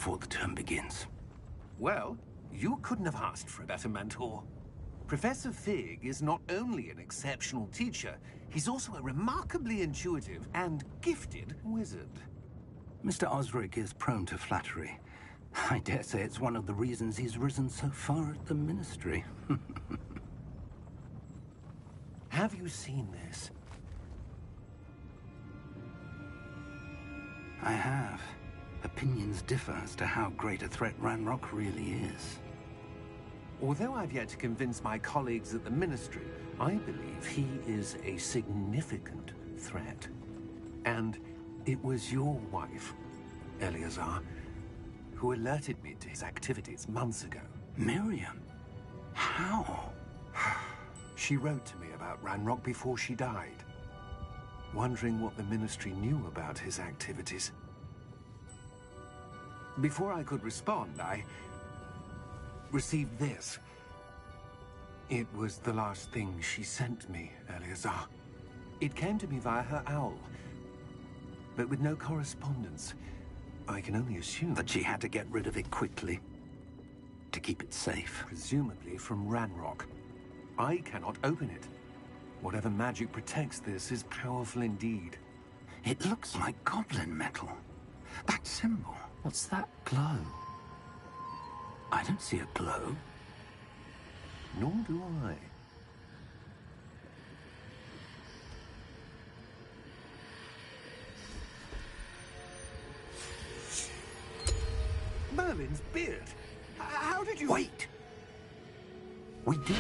before the term begins. Well, you couldn't have asked for a better mentor. Professor Fig is not only an exceptional teacher, he's also a remarkably intuitive and gifted wizard. Mr. Osric is prone to flattery. I dare say it's one of the reasons he's risen so far at the Ministry. Have you seen this? I have. Opinions differ as to how great a threat Ranrock really is. Although I've yet to convince my colleagues at the Ministry, I believe he is a significant threat. And it was your wife, Eleazar, who alerted me to his activities months ago. Miriam? How? She wrote to me about Ranrock before she died, wondering what the Ministry knew about his activities. Before I could respond, I received this. It was the last thing she sent me, Eleazar. It came to me via her owl, but with no correspondence. I can only assume that she had to get rid of it quickly to keep it safe. Presumably from Ranrock. I cannot open it. Whatever magic protects this is powerful indeed. It looks like goblin metal. That symbol. What's that glow? I don't see a glow. Nor do I. Merlin's beard. How did you... Wait! We did.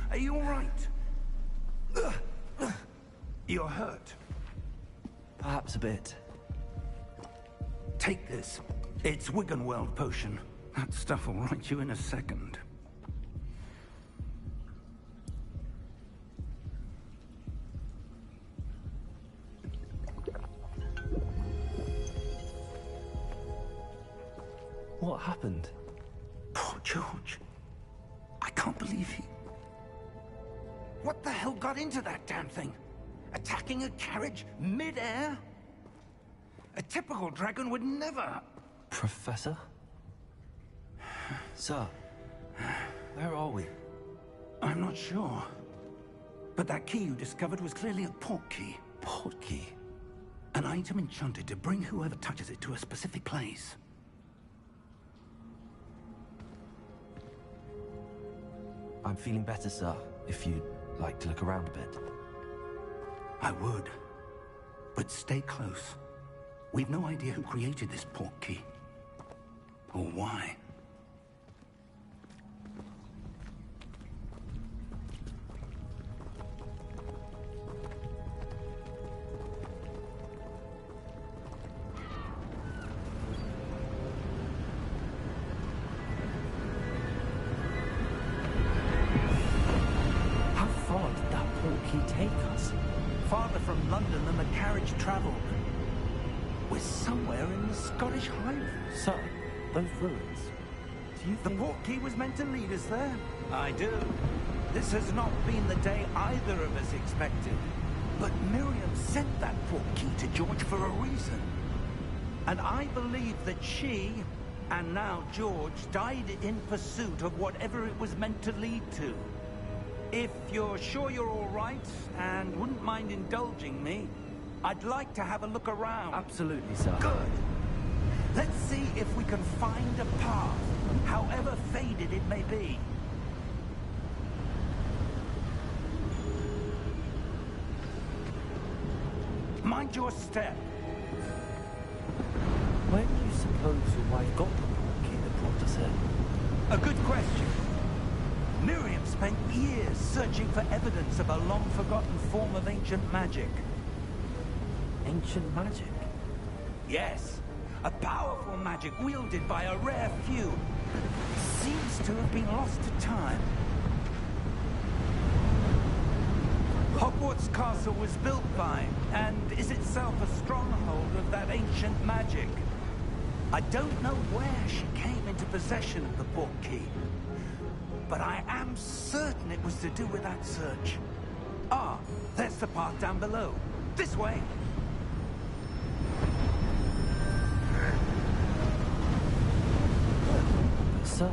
Are you all right? You're hurt. Perhaps a bit. Take this. It's Wiggenweld potion. That stuff will right you in a second. What happened? Poor George. I can't believe he... What the hell got into that damn thing? Attacking a carriage mid-air? A typical dragon would never... Professor? Sir, where are we? I'm not sure. But that key you discovered was clearly a port key. Port key? An item enchanted to bring whoever touches it to a specific place. I'm feeling better, sir, if you'd like to look around a bit. I would. But stay close. We've no idea who created this port key. Or why. Take us farther from London than the carriage traveled. We're somewhere in the Scottish Highlands. Sir, those ruins. Do you think... The port key was meant to lead us there? I do. This has not been the day either of us expected. But Miriam sent that port key to George for a reason. And I believe that she, and now George, died in pursuit of whatever it was meant to lead to. If you're sure you're all right, and wouldn't mind indulging me, I'd like to have a look around. Absolutely, sir. Good. Let's see if we can find a path, however faded it may be. Mind your step. When do you suppose your wife got the portkey that brought us here? A good question. Miriam spent years searching for evidence of a long-forgotten form of ancient magic. Ancient magic? Yes, a powerful magic wielded by a rare few. Seems to have been lost to time. Hogwarts Castle was built by, and is itself a stronghold of that ancient magic. I don't know where she came into possession of the portkey, but I am certain it was to do with that search. Ah, there's the path down below. This way. Sir,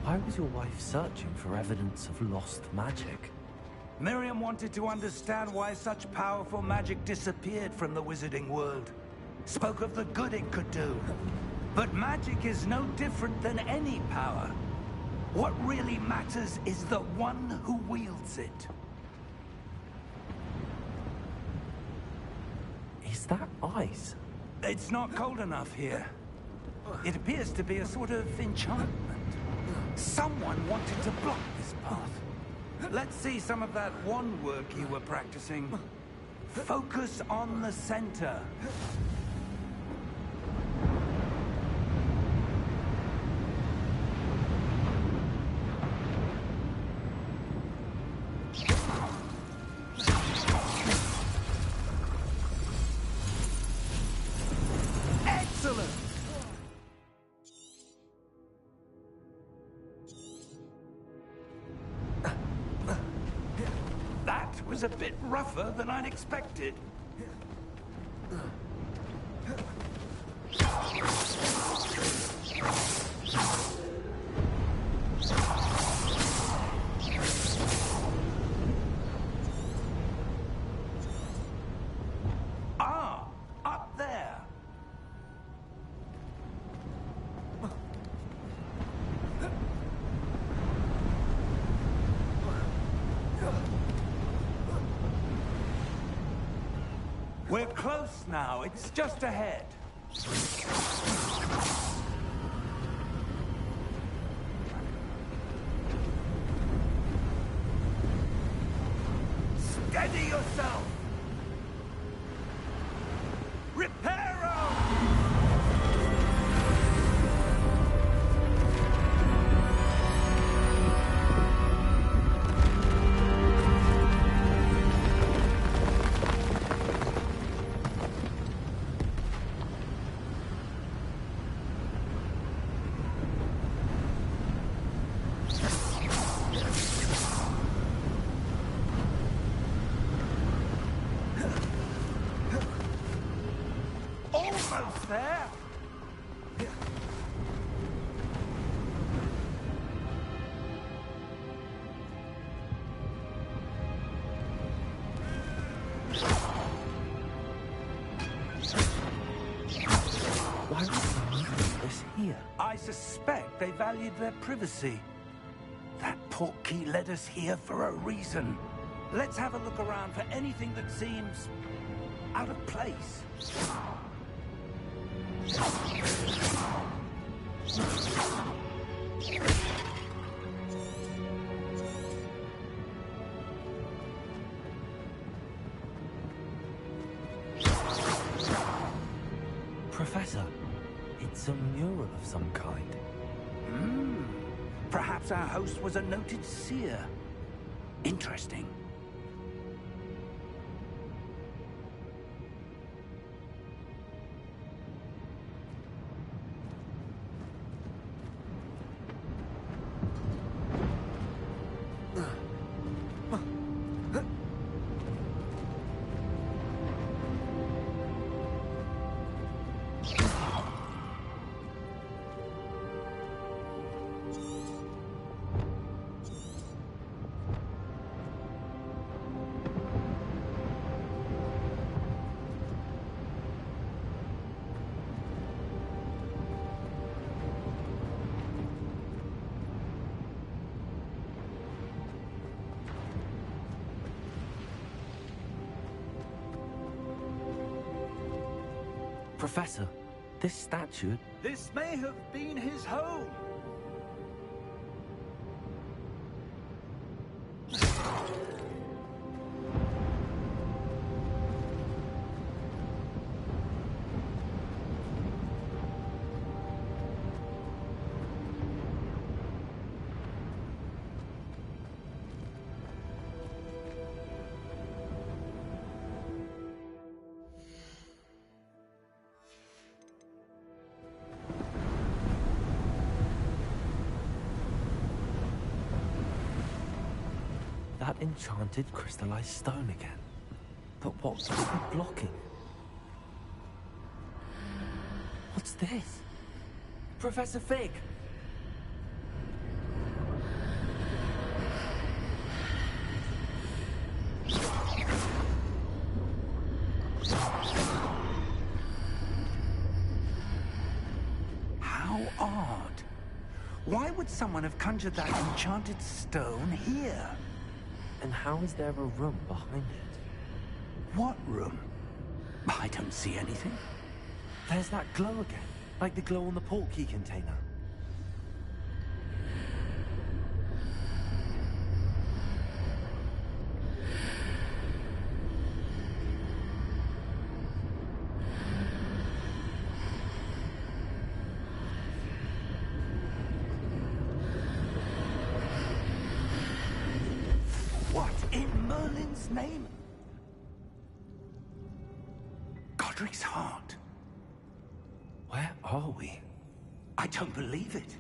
why was your wife searching for evidence of lost magic? Miriam wanted to understand why such powerful magic disappeared from the wizarding world. Spoke of the good it could do. But magic is no different than any power. What really matters is the one who wields it. Is that ice? It's not cold enough here. It appears to be a sort of enchantment. Someone wanted to block this path. Let's see some of that wand work you were practicing. Focus on the center. Excellent! That was a bit rougher than I'd expected. Ah, up there. We're close now. It's just ahead. Steady yourself! Reparo! Almost there! Why would someone put this here? I suspect they valued their privacy. That portkey led us here for a reason. Let's have a look around for anything that seems out of place. Professor, it's a mural of some kind. Perhaps our host was a noted seer. Interesting. Professor, this statue... This may have been his home. That enchanted crystallized stone again. But what's it blocking? What's this? Professor Fig! How odd. Why would someone have conjured that enchanted stone here? And how is there a room behind it? What room? I don't see anything. There's that glow again, like the glow on the portkey container. What in Merlin's name? Godric's heart. Where are we? I don't believe it.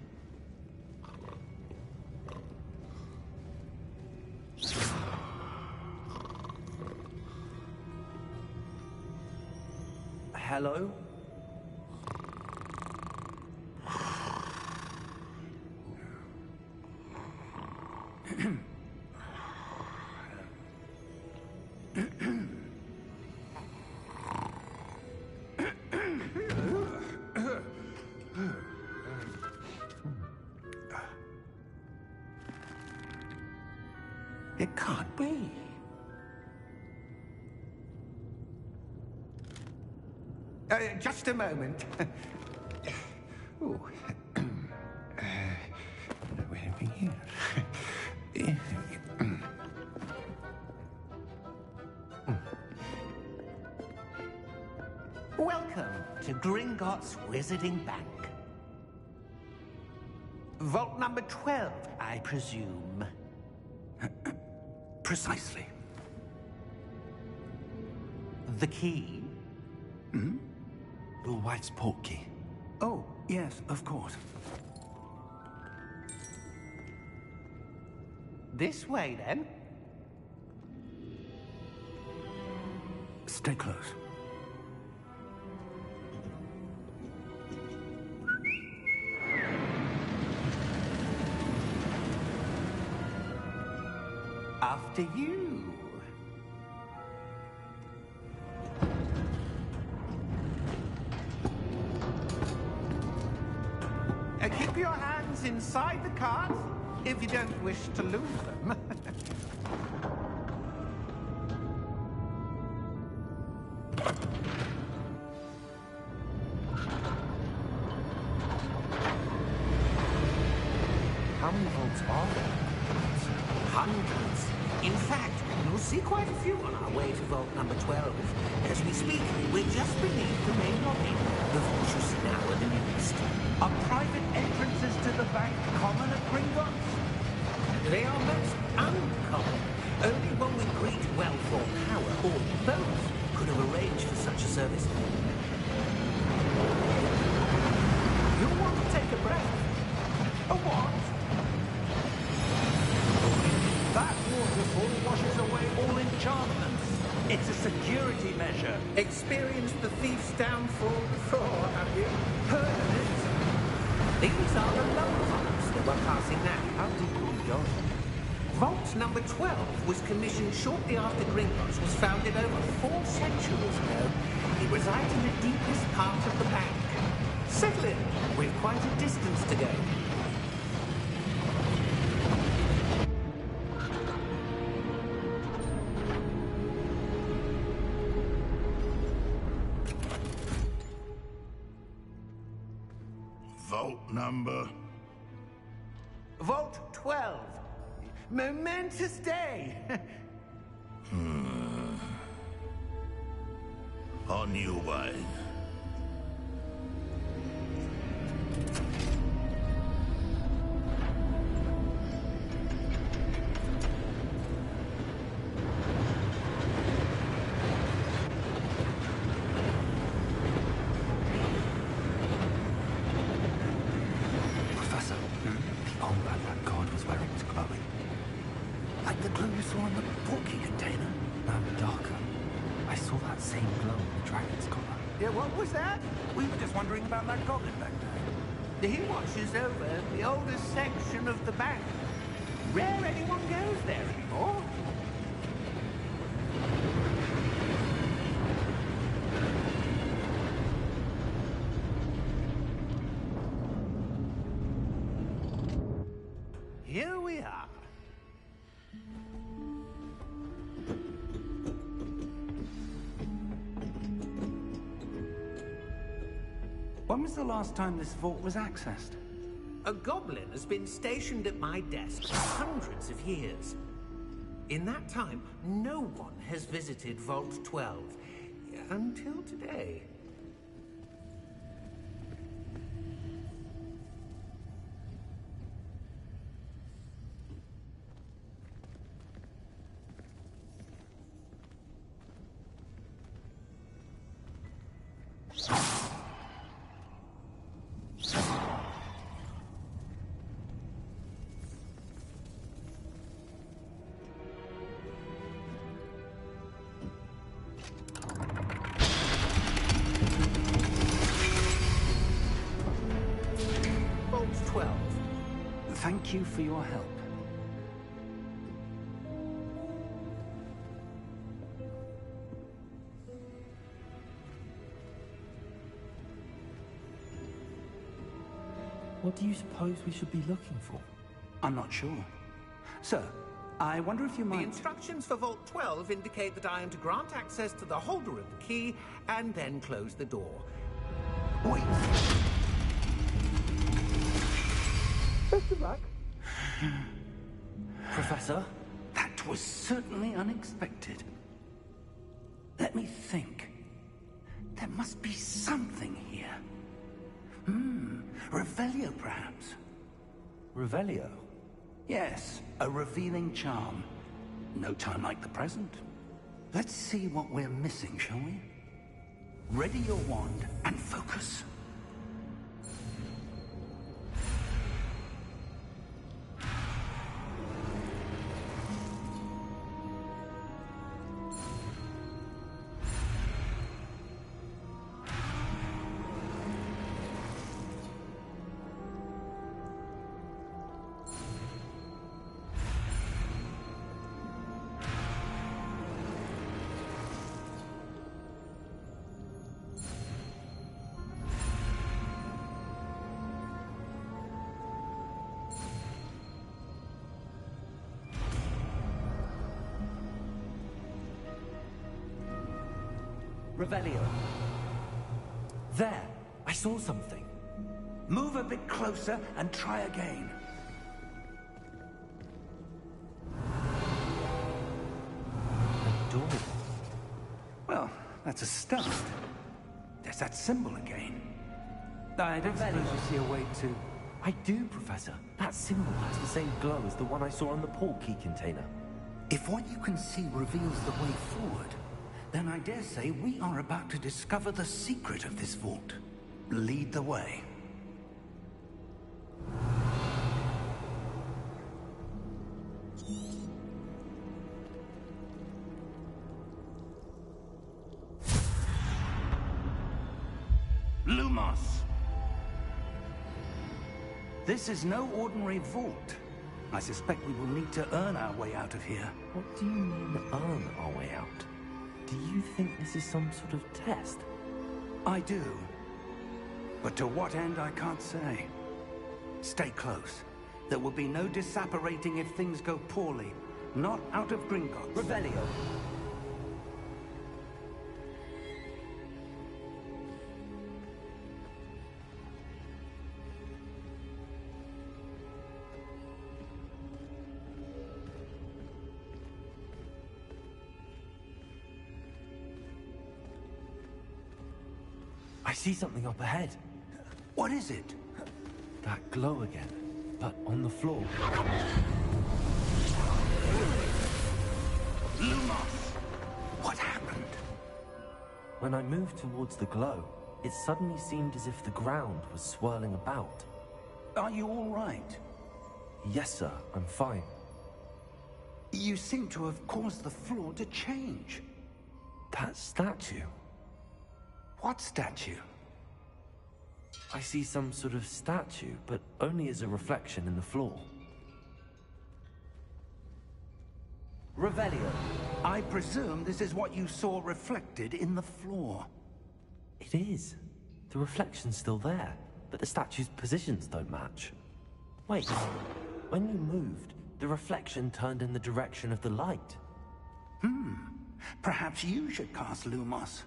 Hello? It can't be. Just a moment. Ooh. Where are we here? Welcome to Gringotts Wizarding Bank. Vault number 12, I presume. Precisely. The key? Hmm? Your wife's portkey. Oh, yes, of course. This way, then. Stay close. After you. Keep your hands inside the cart if you don't wish to lose them. How many vaults are there? Hundreds. In fact, you'll see quite a few on our way to vault number 12. As we speak, we're just beneath the main lobby. The vaults you see now are the newest. Are private entrances to the bank common at Gringotts? They are most uncommon. Only one with great wealth or power, or both, could have arranged for such a service. You'll want to take a breath. A what? That waterfall washes away all enchantments. It's a security measure. Experienced the thief's downfall before, have you? Heard of it? These are the low vaults that we're passing now. How deep are we going? Vault number 12 was commissioned shortly after Gringotts was founded over 4 centuries ago. It resides in the deepest part of the bank. Settle in. We've quite a distance to go. vault number? Vault 12. Momentous day. On your way. Professor, the armband that guard was wearing was glowing. Like the glow you saw in the porky container. No, darker. I saw that same glow in the dragon's collar. Yeah, what was that? We were just wondering about that goblin back there. He watches over the oldest section of the bank. Rare anyone goes there anymore. Here we are. When was the last time this vault was accessed? A goblin has been stationed at my desk for hundreds of years. In that time, no one has visited Vault 12 until today. Vault 12. Thank you for your help. What do you suppose we should be looking for? I'm not sure. Sir, I wonder if you The might... instructions for Vault 12 indicate that I am to grant access to the holder of the key and then close the door. Wait! Best of luck. Professor? That was certainly unexpected. Let me think. There must be something here. Revelio, perhaps? Revelio? Yes, a revealing charm. No time like the present. Let's see what we're missing, shall we? Ready your wand and focus. Revelio. There! I saw something. Move a bit closer and try again. A door. Well, that's a start. There's that symbol again. I don't suppose you see a way to... I do, Professor. That symbol has the same glow as the one I saw on the portkey container. If what you can see reveals the way forward, then I dare say we are about to discover the secret of this vault. Lead the way. Lumos! This is no ordinary vault. I suspect we will need to earn our way out of here. What do you mean, earn our way out? Do you think this is some sort of test? I do. But to what end, I can't say. Stay close. There will be no disapparating if things go poorly. Not out of Gringotts. Revelio. I see something up ahead. What is it? That glow again, but on the floor. Lumos! What happened? When I moved towards the glow, it suddenly seemed as if the ground was swirling about. Are you all right? Yes, sir, I'm fine. You seem to have caused the floor to change. That statue. What statue? I see some sort of statue, but only as a reflection in the floor. Revelio. I presume this is what you saw reflected in the floor. It is. The reflection's still there, but the statue's positions don't match. Wait, when you moved, the reflection turned in the direction of the light. Perhaps you should cast Lumos.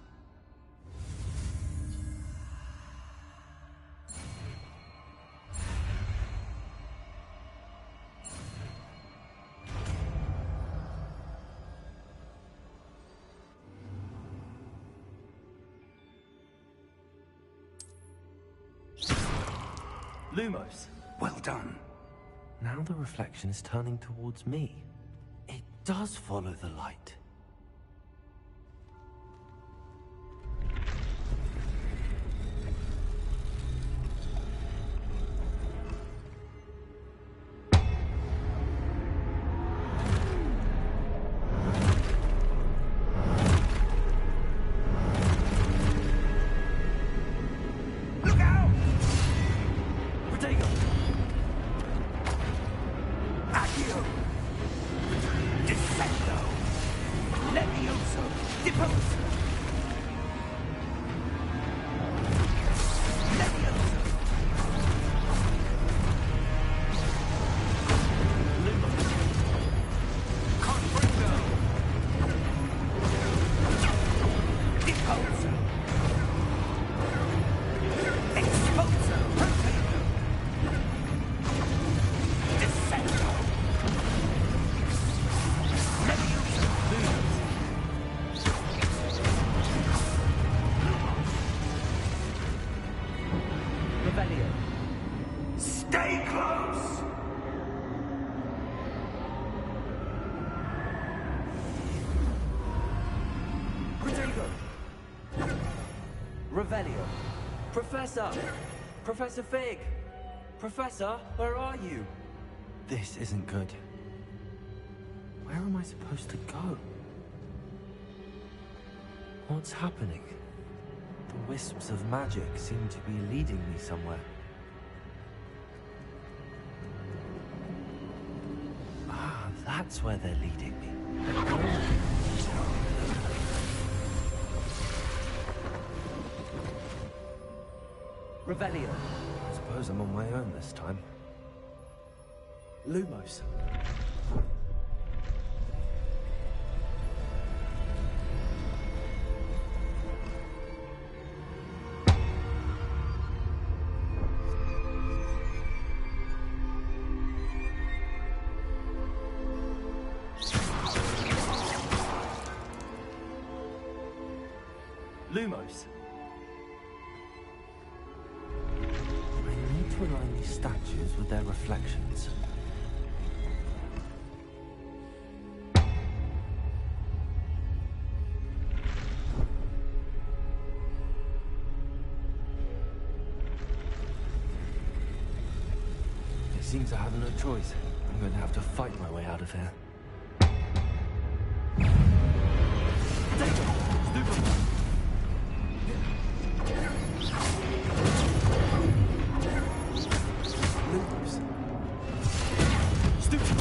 Lumos. Well done. Now the reflection is turning towards me. It does follow the light. Look out! Protego! Accio! Descendo! Levioso! Deposo! Levioso! Confringo! Deposo! Exposo! Protego! Descendo! Levioso! Revelio. Stay close! Protego! Revelio. Professor! Professor Fig! Professor, where are you? This isn't good. Where am I supposed to go? What's happening? The wisps of magic seem to be leading me somewhere. Ah, that's where they're leading me. Revelio. I suppose I'm on my own this time. Lumos. Lumos. I need to align these statues with their reflections. It seems I have no choice. I'm going to have to fight my way out of here. Lumos. Stupid.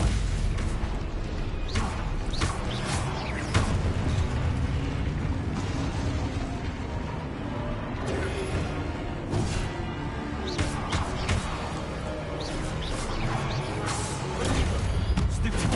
Stupid.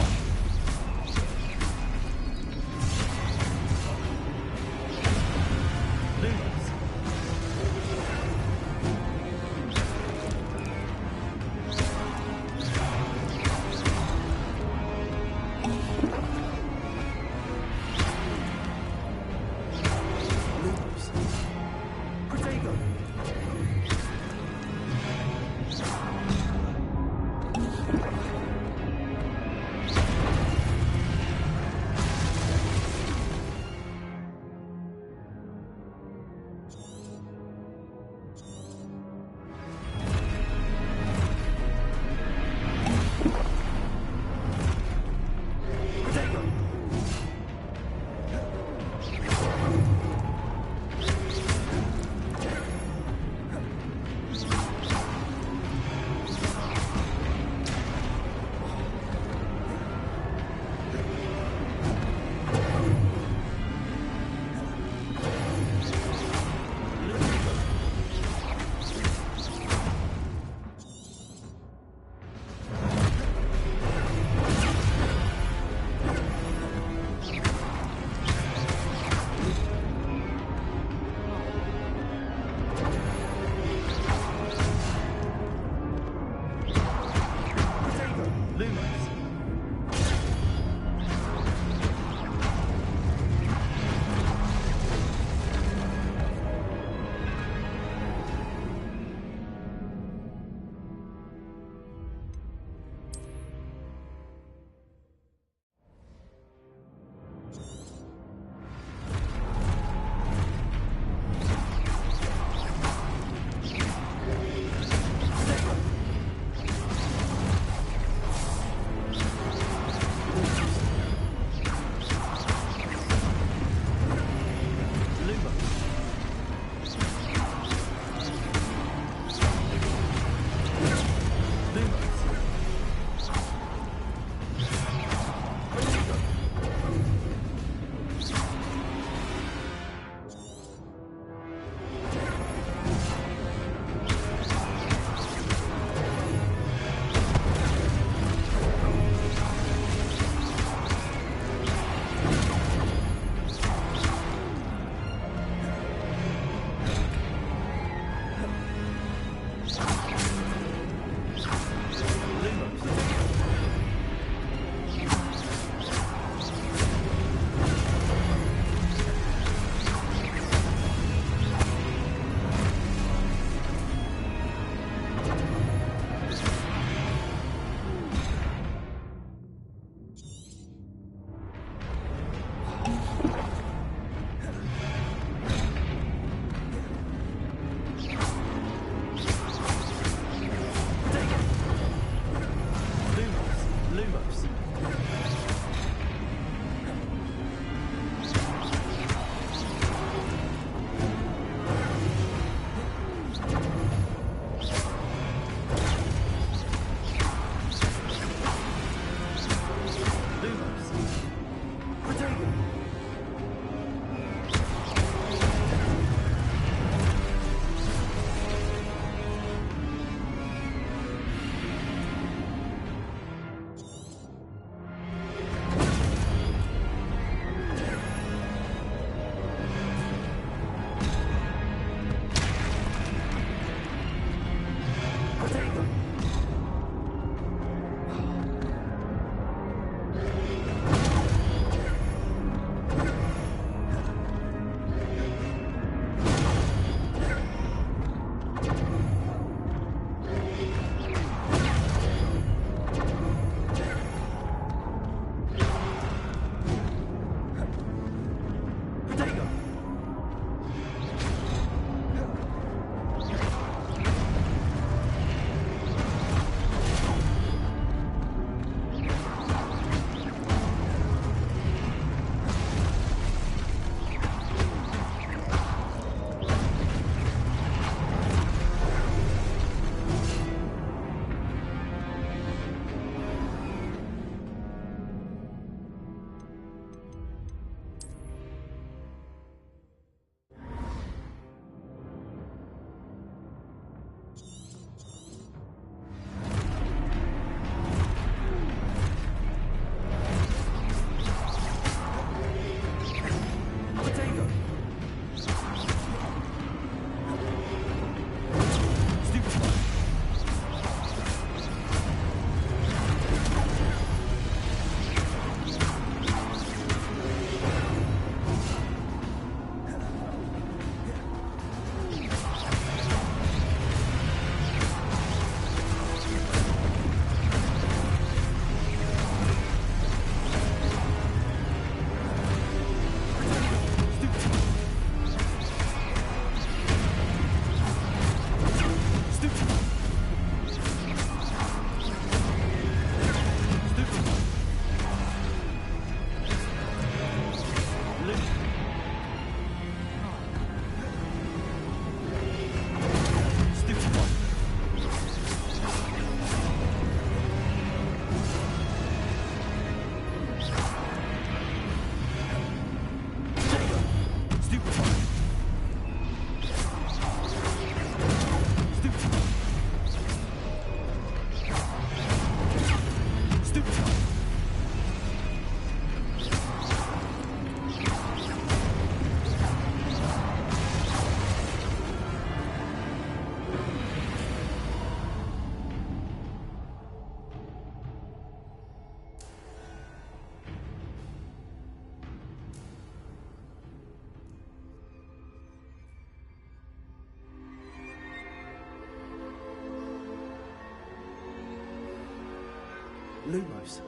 Lumos.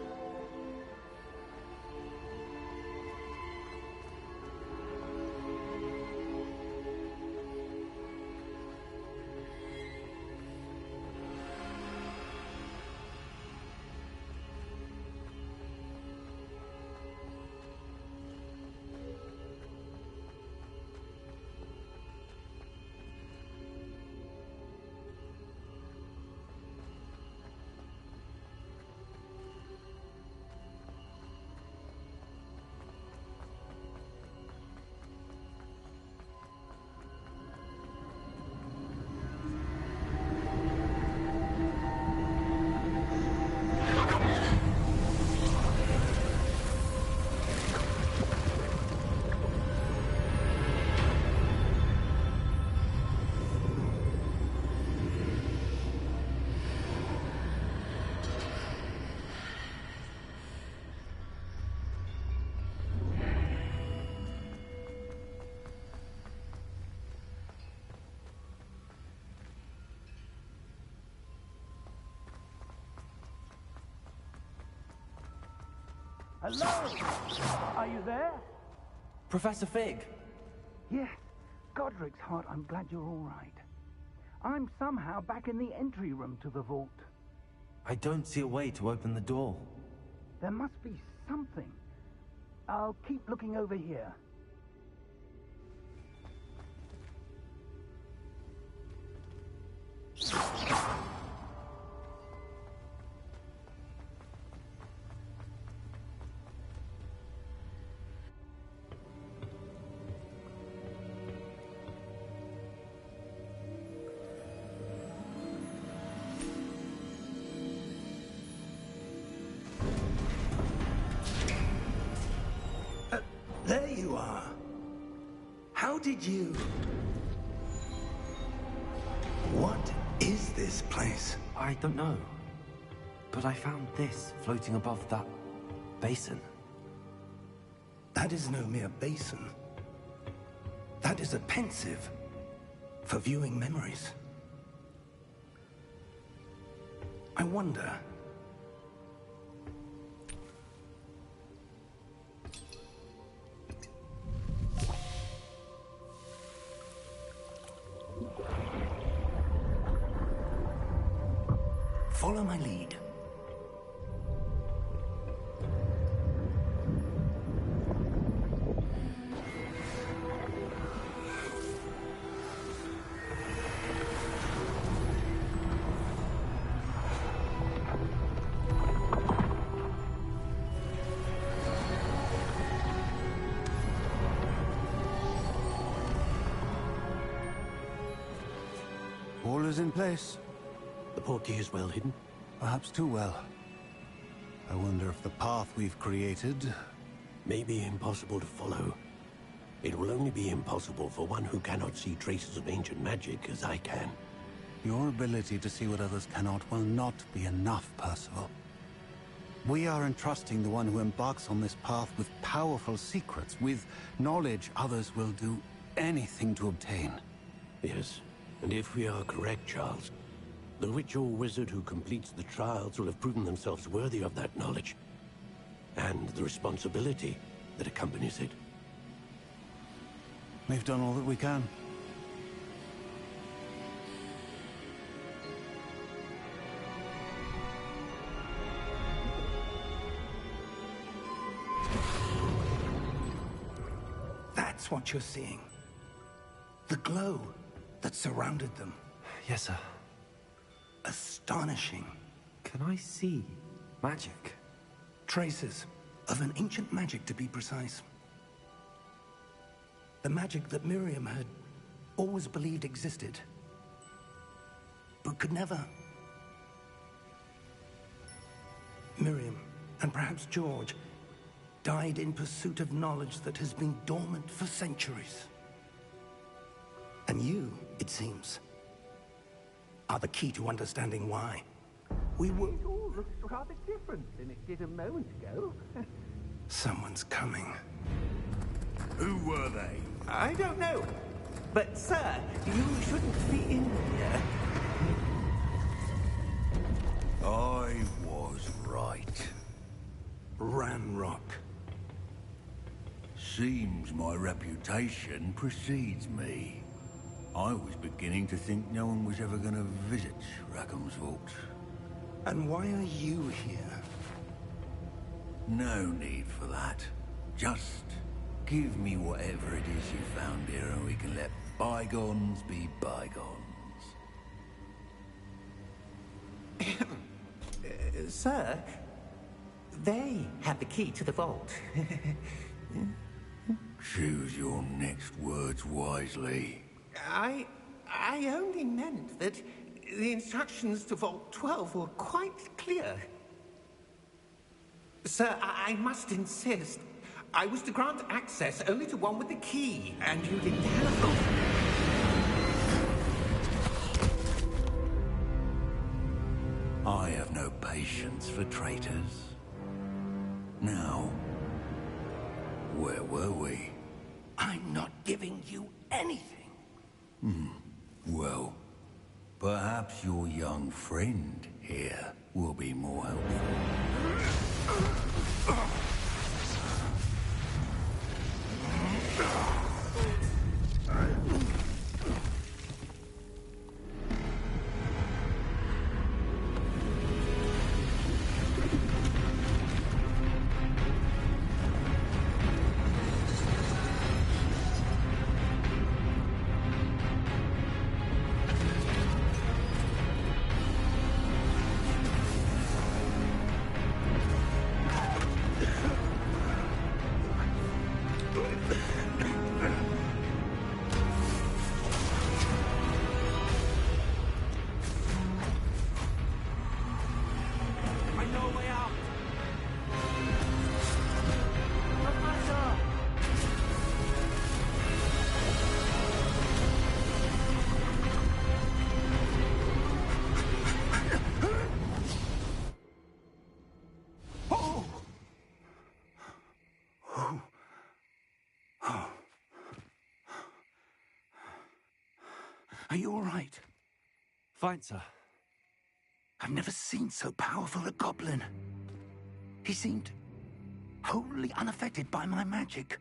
Hello? Are you there? Professor Fig! Yes. Godric's heart, I'm glad you're all right. I'm somehow back in the entry room to the vault. I don't see a way to open the door. There must be something. I'll keep looking over here. There you are. How did you... What is this place? I don't know. But I found this floating above that basin. That is no mere basin. That is a pensive for viewing memories. I wonder... Follow my lead. All is in place. The portkey is well hidden? Perhaps too well. I wonder if the path we've created... May be impossible to follow. It will only be impossible for one who cannot see traces of ancient magic as I can. Your ability to see what others cannot will not be enough, Percival. We are entrusting the one who embarks on this path with powerful secrets, with knowledge others will do anything to obtain. Yes, and if we are correct, Charles, the witch or wizard who completes the trials will have proven themselves worthy of that knowledge, and the responsibility that accompanies it. We've done all that we can. That's what you're seeing. The glow that surrounded them. Yes, sir. Astonishing. Can I see magic? Traces of an ancient magic, to be precise. The magic that Miriam had always believed existed, but could never. Miriam, and perhaps George, died in pursuit of knowledge that has been dormant for centuries. And you, it seems, are the key to understanding why. We were... It all looks rather different than it did a moment ago. Someone's coming. Who were they? I don't know. But, sir, you shouldn't be in here. I was right. Seems my reputation precedes me. I was beginning to think no one was ever going to visit Rackham's vault. And why are you here? No need for that. Just give me whatever it is you found here and we can let bygones be bygones. Sir, they have the key to the vault. Choose your next words wisely. I only meant that the instructions to Vault 12 were quite clear. Sir, I must insist. I was to grant access only to one with the key, and you didn't telephone. I have no patience for traitors. Now, where were we? I'm not giving you anything. Well, perhaps your young friend here will be more helpful. Are you all right? Fine, sir. I've never seen so powerful a goblin. He seemed wholly unaffected by my magic.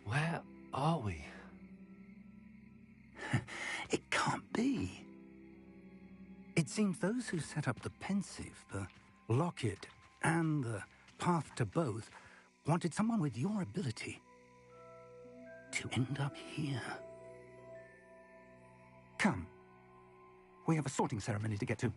Where are we? It can't be. It seems those who set up the Pensieve, the Locket, and the Path to Both wanted someone with your ability to end up here. Come. We have a sorting ceremony to get to.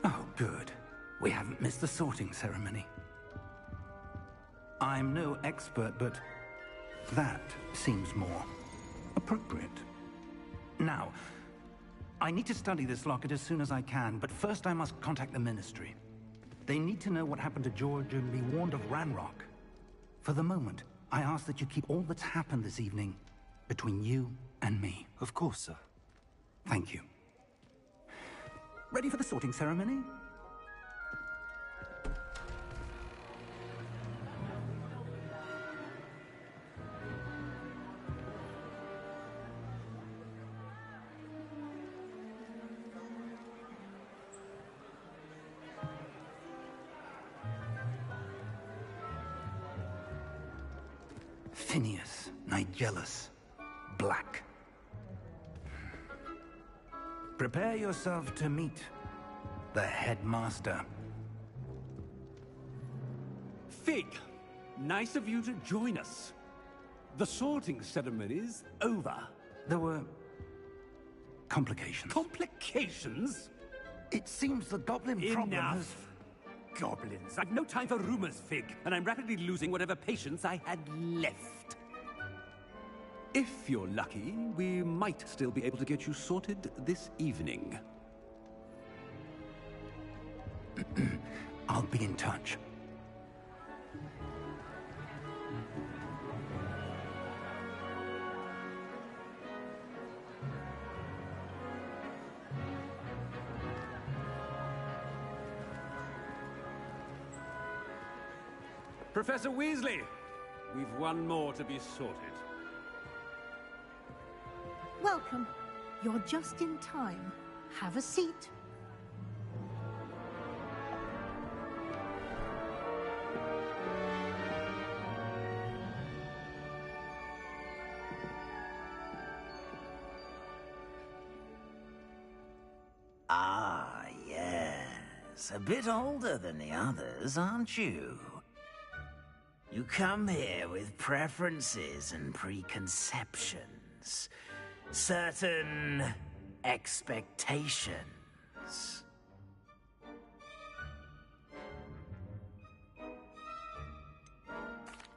Oh, good. We haven't missed the sorting ceremony. I'm no expert, but that seems more appropriate. Now, I need to study this locket as soon as I can, but first I must contact the Ministry. They need to know what happened to George and be warned of Ranrock. For the moment, I ask that you keep all that's happened this evening between you and me. Of course, sir. Thank you. Ready for the sorting ceremony? Tinius, Nigellus, Black. Prepare yourself to meet the headmaster. Fig, nice of you to join us. The sorting ceremony's over. There were complications. Complications? It seems the goblin problem has... Enough! Goblins. I've no time for rumors, Fig, and I'm rapidly losing whatever patience I had left. If you're lucky, we might still be able to get you sorted this evening. I'll be in touch. Professor Weasley, we've one more to be sorted. Welcome. You're just in time. Have a seat. Ah, yes. A bit older than the others, aren't you? You come here with preferences and preconceptions. Certain expectations.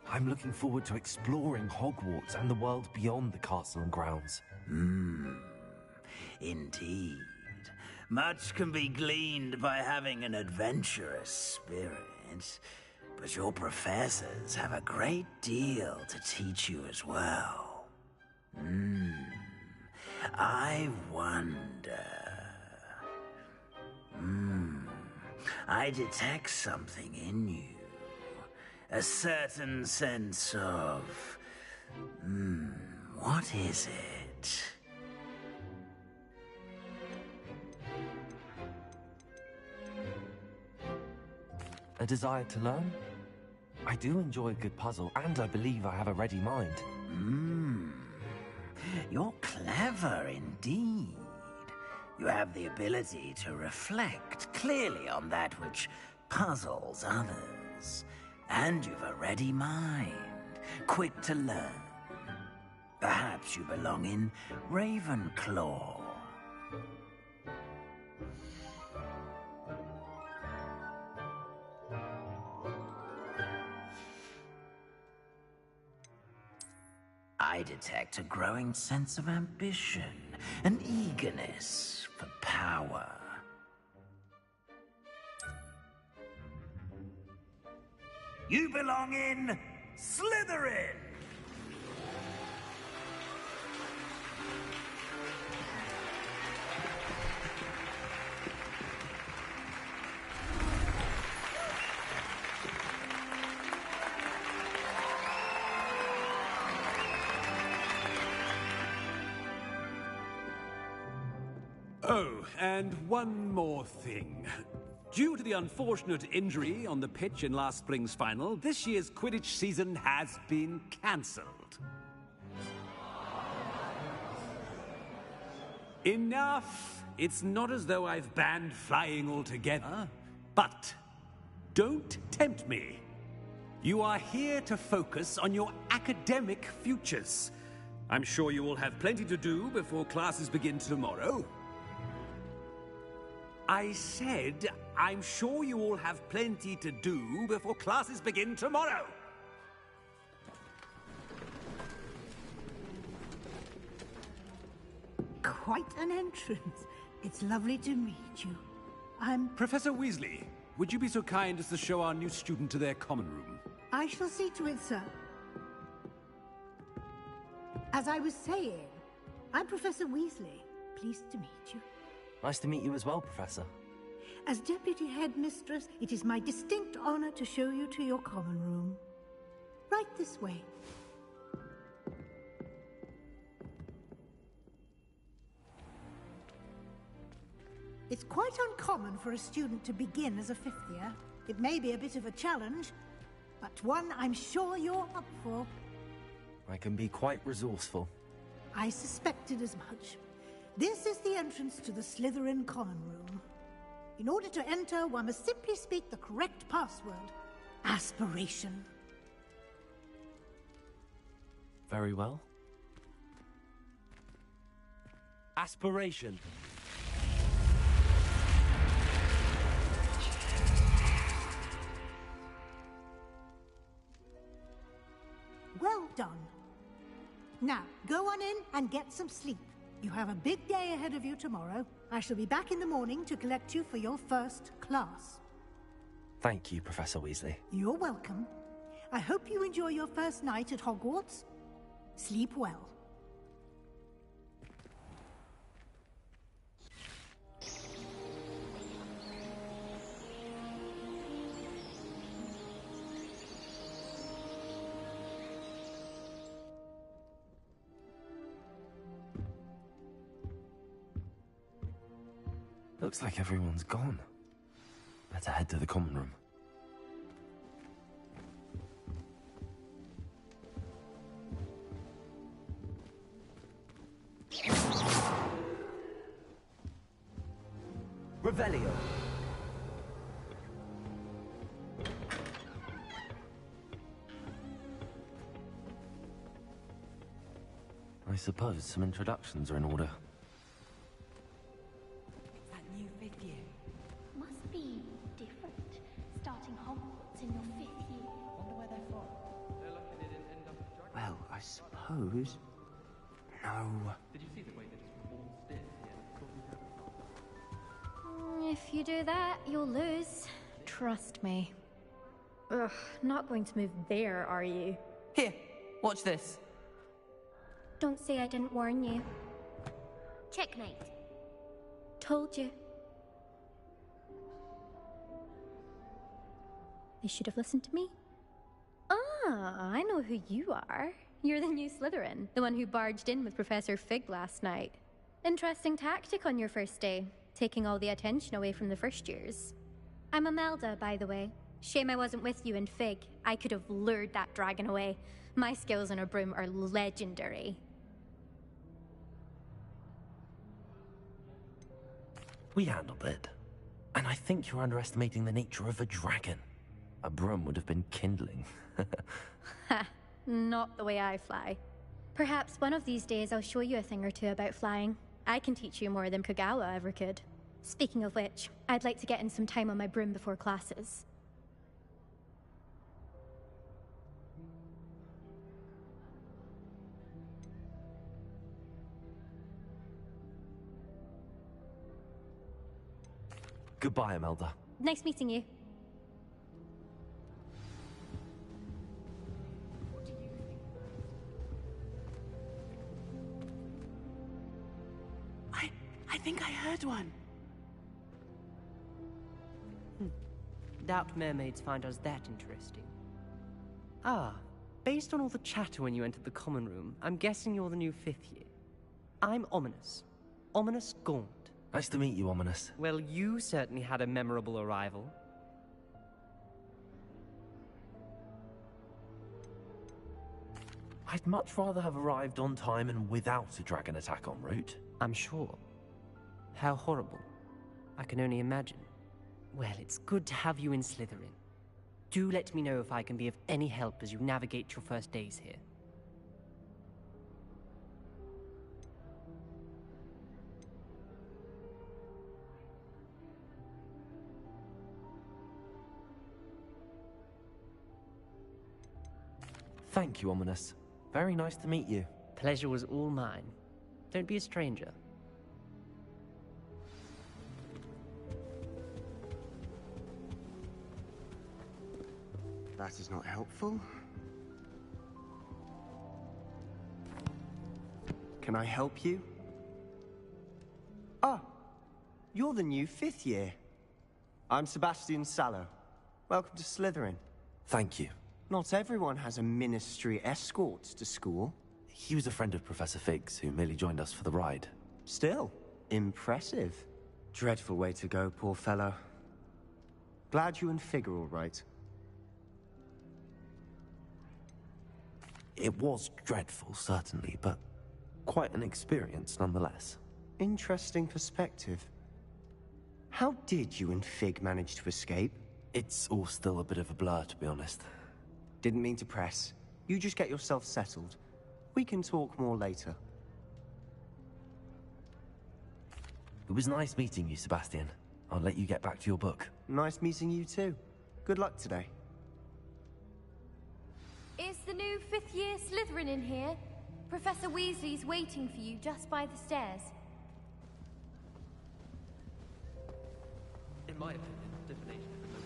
I'm looking forward to exploring Hogwarts and the world beyond the castle and grounds. Indeed. Much can be gleaned by having an adventurous spirit, but your professors have a great deal to teach you as well. I wonder... I detect something in you. A certain sense of... what is it? A desire to learn? I do enjoy a good puzzle, and I believe I have a ready mind. You're clever indeed. You have the ability to reflect clearly on that which puzzles others. And you've a ready mind, quick to learn. Perhaps you belong in Ravenclaw. I detect a growing sense of ambition, an eagerness for power. You belong in Slytherin! Oh, and one more thing. Due to the unfortunate injury on the pitch in last spring's final, this year's Quidditch season has been cancelled. Enough! It's not as though I've banned flying altogether. But don't tempt me. You are here to focus on your academic futures. I'm sure you will have plenty to do before classes begin tomorrow. I said, I'm sure you all have plenty to do before classes begin tomorrow. Quite an entrance. It's lovely to meet you. I'm... Professor Weasley, would you be so kind as to show our new student to their common room? I shall see to it, sir. As I was saying, I'm Professor Weasley. Pleased to meet you. Nice to meet you as well, Professor. As Deputy Headmistress, it is my distinct honor to show you to your common room. Right this way. It's quite uncommon for a student to begin as a fifth year. It may be a bit of a challenge, but one I'm sure you're up for. I can be quite resourceful. I suspected as much. This is the entrance to the Slytherin common room. In order to enter, one must simply speak the correct password. Aspiration. Very well. Aspiration. Well done. Now, go on in and get some sleep. You have a big day ahead of you tomorrow. I shall be back in the morning to collect you for your first class. Thank you, Professor Weasley. You're welcome. I hope you enjoy your first night at Hogwarts. Sleep well. Looks like everyone's gone. Better head to the common room. Revelio. I suppose some introductions are in order. That new 5th year. Must be different. Starting Hogwarts in your 5th year. Wonder where they're from. They're lucky they didn't end up as dragons. Well, I suppose... No. Did you see the way they just waltzed in here? If you do that, you'll lose. Trust me. Ugh, not going to move there, are you? Here, watch this. Don't say I didn't warn you. Checkmate. Told you. They should have listened to me. Ah, I know who you are. You're the new Slytherin, the one who barged in with Professor Fig last night. Interesting tactic on your first day, taking all the attention away from the first years. I'm Imelda, by the way. Shame I wasn't with you in Fig. I could have lured that dragon away. My skills on a broom are legendary. We handled it. And I think you're underestimating the nature of a dragon. A broom would have been kindling. Ha, not the way I fly. Perhaps one of these days I'll show you a thing or two about flying. I can teach you more than Kogawa ever could. Speaking of which, I'd like to get in some time on my broom before classes. Goodbye, Imelda. Nice meeting you. I think I heard one. Doubt mermaids find us that interesting. Ah, based on all the chatter when you entered the common room, I'm guessing you're the new 5th year. I'm Ominis. Ominis Gaunt. Nice to meet you, Ominis. Well, you certainly had a memorable arrival. I'd much rather have arrived on time and without a dragon attack en route. I'm sure. How horrible. I can only imagine. Well, it's good to have you in Slytherin. Do let me know if I can be of any help as you navigate your first days here. Thank you, Ominis. Very nice to meet you. Pleasure was all mine. Don't be a stranger. That is not helpful. Can I help you? Ah, you're the new 5th year. I'm Sebastian Sallow. Welcome to Slytherin. Thank you. Not everyone has a ministry escort to school. He was a friend of Professor Fig's who merely joined us for the ride. Still, impressive. Dreadful way to go, poor fellow. Glad you and Fig are all right. It was dreadful, certainly, but quite an experience nonetheless. Interesting perspective. How did you and Fig manage to escape? It's all still a bit of a blur, to be honest. Didn't mean to press. You just get yourself settled. We can talk more later. It was nice meeting you, Sebastian. I'll let you get back to your book. Nice meeting you too. Good luck today. Is the new fifth-year Slytherin in here? Professor Weasley's waiting for you just by the stairs. In my opinion, divination is the most...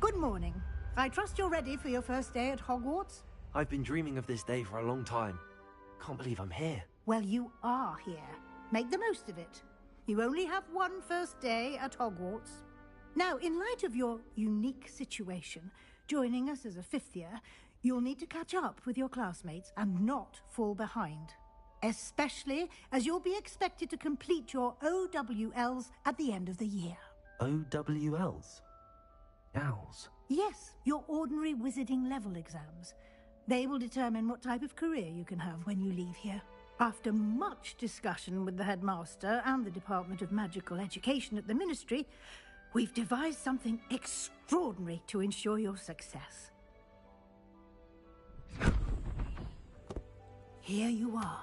Good morning. I trust you're ready for your first day at Hogwarts? I've been dreaming of this day for a long time. Can't believe I'm here. Well, you are here. Make the most of it. You only have one first day at Hogwarts. Now, in light of your unique situation, joining us as a fifth year, you'll need to catch up with your classmates and not fall behind. Especially as you'll be expected to complete your OWLs at the end of the year. OWLs? Owls? Yes, your ordinary wizarding level exams. They will determine what type of career you can have when you leave here. After much discussion with the headmaster and the Department of Magical Education at the Ministry, we've devised something extraordinary to ensure your success. Here you are.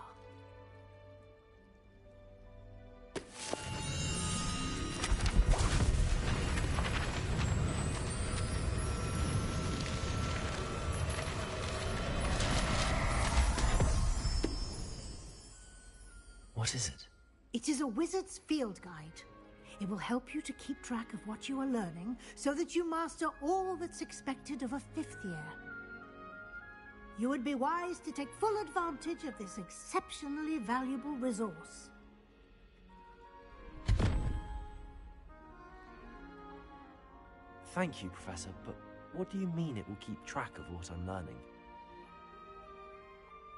What is it? It is a wizard's field guide. It will help you to keep track of what you are learning so that you master all that's expected of a fifth year. You would be wise to take full advantage of this exceptionally valuable resource. Thank you, Professor, but what do you mean it will keep track of what I'm learning?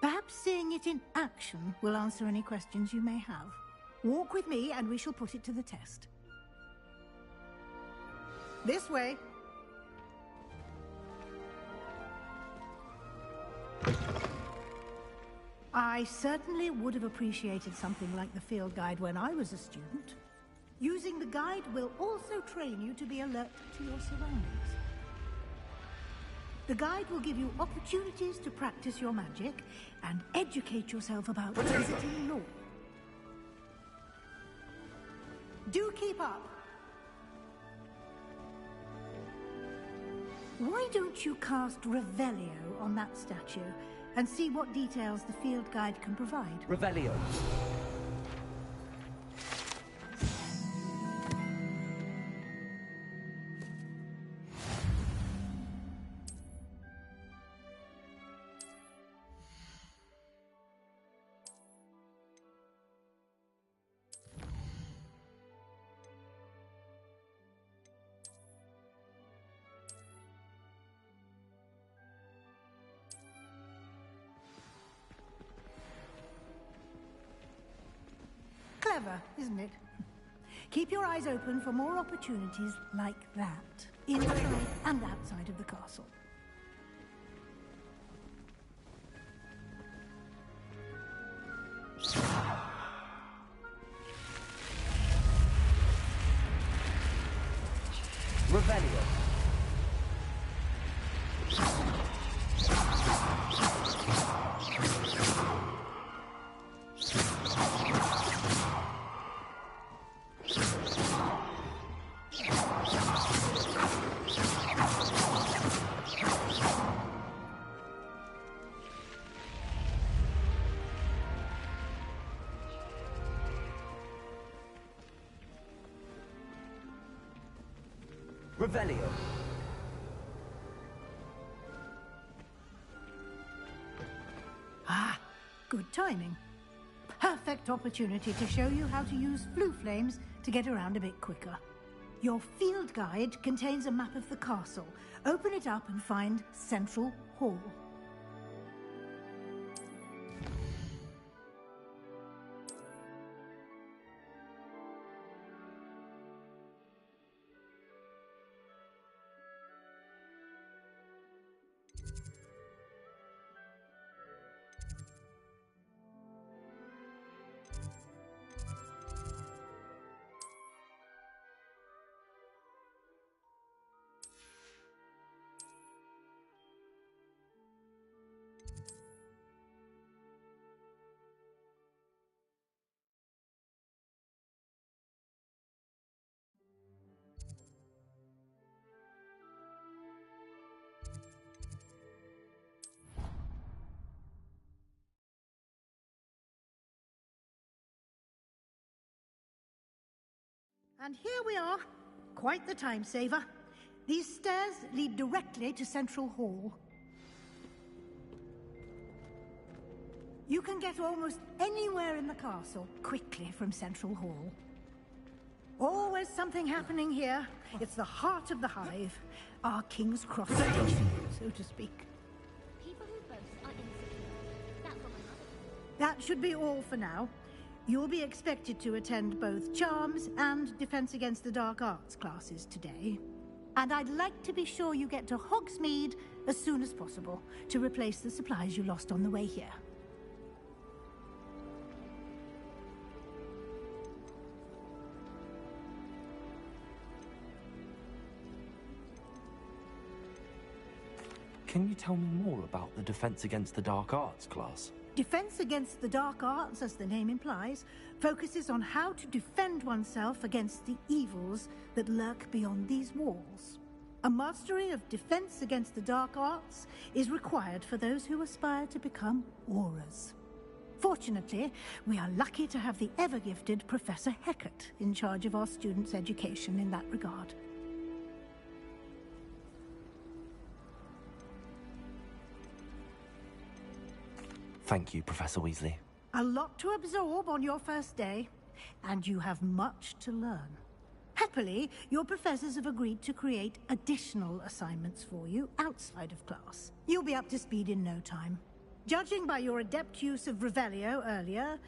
Perhaps seeing it in action will answer any questions you may have. Walk with me and we shall put it to the test. This way. I certainly would have appreciated something like the field guide when I was a student. Using the guide will also train you to be alert to your surroundings. The guide will give you opportunities to practice your magic and educate yourself about visiting law. Do keep up. Why don't you cast Revelio on that statue and see what details the field guide can provide? Revelio. Clever, isn't it? Keep your eyes open for more opportunities like that, inside and outside of the castle. Revelio. Revelio. Ah, good timing. Perfect opportunity to show you how to use Floo Flames to get around a bit quicker. Your field guide contains a map of the castle. Open it up and find Central Hall. And here we are. Quite the time saver. These stairs lead directly to Central Hall. You can get almost anywhere in the castle quickly from Central Hall. Always something happening here. It's the heart of the Hive. Our King's Cross station, so to speak. People who boast are insecure. That's what my mother. That should be all for now. You'll be expected to attend both Charms and Defense Against the Dark Arts classes today. And I'd like to be sure you get to Hogsmeade as soon as possible to replace the supplies you lost on the way here. Can you tell me more about the Defense Against the Dark Arts class? Defense Against the Dark Arts, as the name implies, focuses on how to defend oneself against the evils that lurk beyond these walls. A mastery of Defense Against the Dark Arts is required for those who aspire to become Aurors. Fortunately, we are lucky to have the ever-gifted Professor Hecat in charge of our students' education in that regard. Thank you, Professor Weasley. A lot to absorb on your first day, and you have much to learn. Happily, your professors have agreed to create additional assignments for you outside of class. You'll be up to speed in no time. Judging by your adept use of Revelio earlier,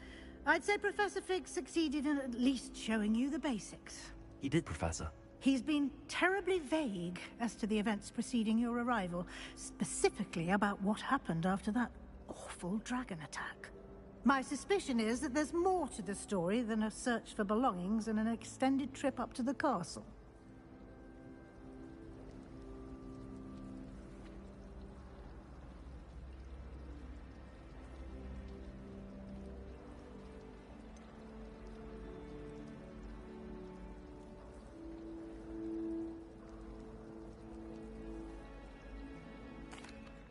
I'd say Professor Fig succeeded in at least showing you the basics. He did, Professor. He's been terribly vague as to the events preceding your arrival, specifically about what happened after that awful dragon attack. My suspicion is that there's more to the story than a search for belongings and an extended trip up to the castle.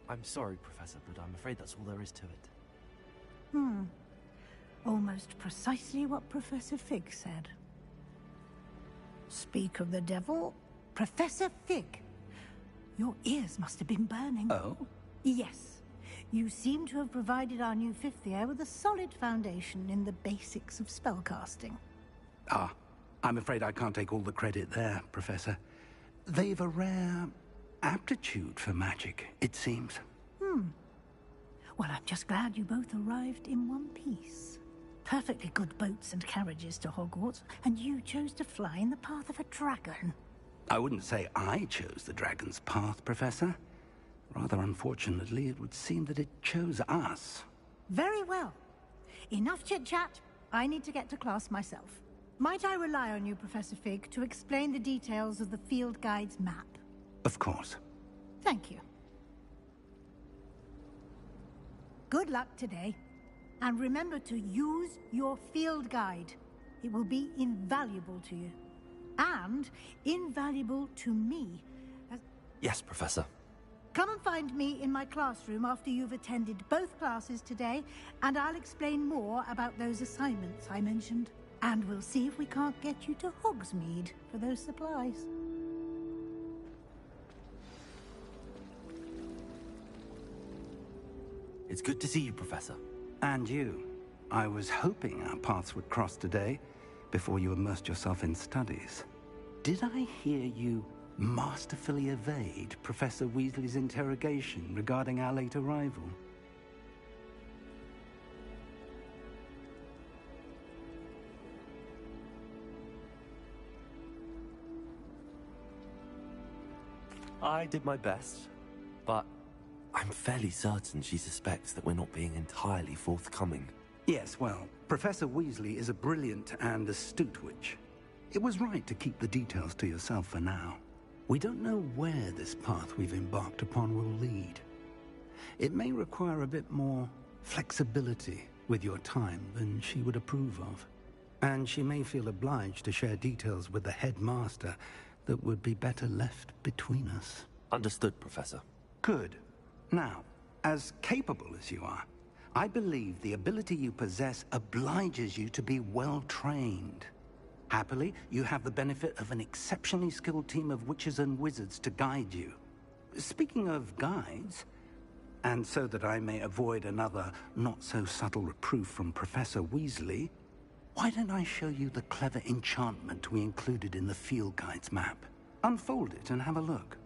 I'm sorry, Professor, but I'm afraid that's all there is to it. Almost precisely what Professor Fig said. Speak of the devil, Professor Fig. Your ears must have been burning. Oh? Yes. You seem to have provided our new fifth year with a solid foundation in the basics of spellcasting. Ah, I'm afraid I can't take all the credit there, Professor. They've a rare aptitude for magic, it seems. Well, I'm just glad you both arrived in one piece. Perfectly good boats and carriages to Hogwarts, and you chose to fly in the path of a dragon. I wouldn't say I chose the dragon's path, Professor. Rather unfortunately, it would seem that it chose us. Very well. Enough chit-chat. I need to get to class myself. Might I rely on you, Professor Fig, to explain the details of the field guide's map? Of course. Thank you. Good luck today. And remember to use your field guide. It will be invaluable to you. And invaluable to me. Yes, Professor. Come and find me in my classroom after you've attended both classes today, and I'll explain more about those assignments I mentioned. And we'll see if we can't get you to Hogsmeade for those supplies. It's good to see you, Professor. And you. I was hoping our paths would cross today, before you immersed yourself in studies. Did I hear you masterfully evade Professor Weasley's interrogation regarding our late arrival? I did my best, but I'm fairly certain she suspects that we're not being entirely forthcoming. Yes, well, Professor Weasley is a brilliant and astute witch. It was right to keep the details to yourself for now. We don't know where this path we've embarked upon will lead. It may require a bit more flexibility with your time than she would approve of. And she may feel obliged to share details with the headmaster that would be better left between us. Understood, Professor. Good. Now, as capable as you are, I believe the ability you possess obliges you to be well trained. Happily, you have the benefit of an exceptionally skilled team of witches and wizards to guide you. Speaking of guides, and so that I may avoid another not-so-subtle reproof from Professor Weasley, why don't I show you the clever enchantment we included in the field guide's map? Unfold it and have a look.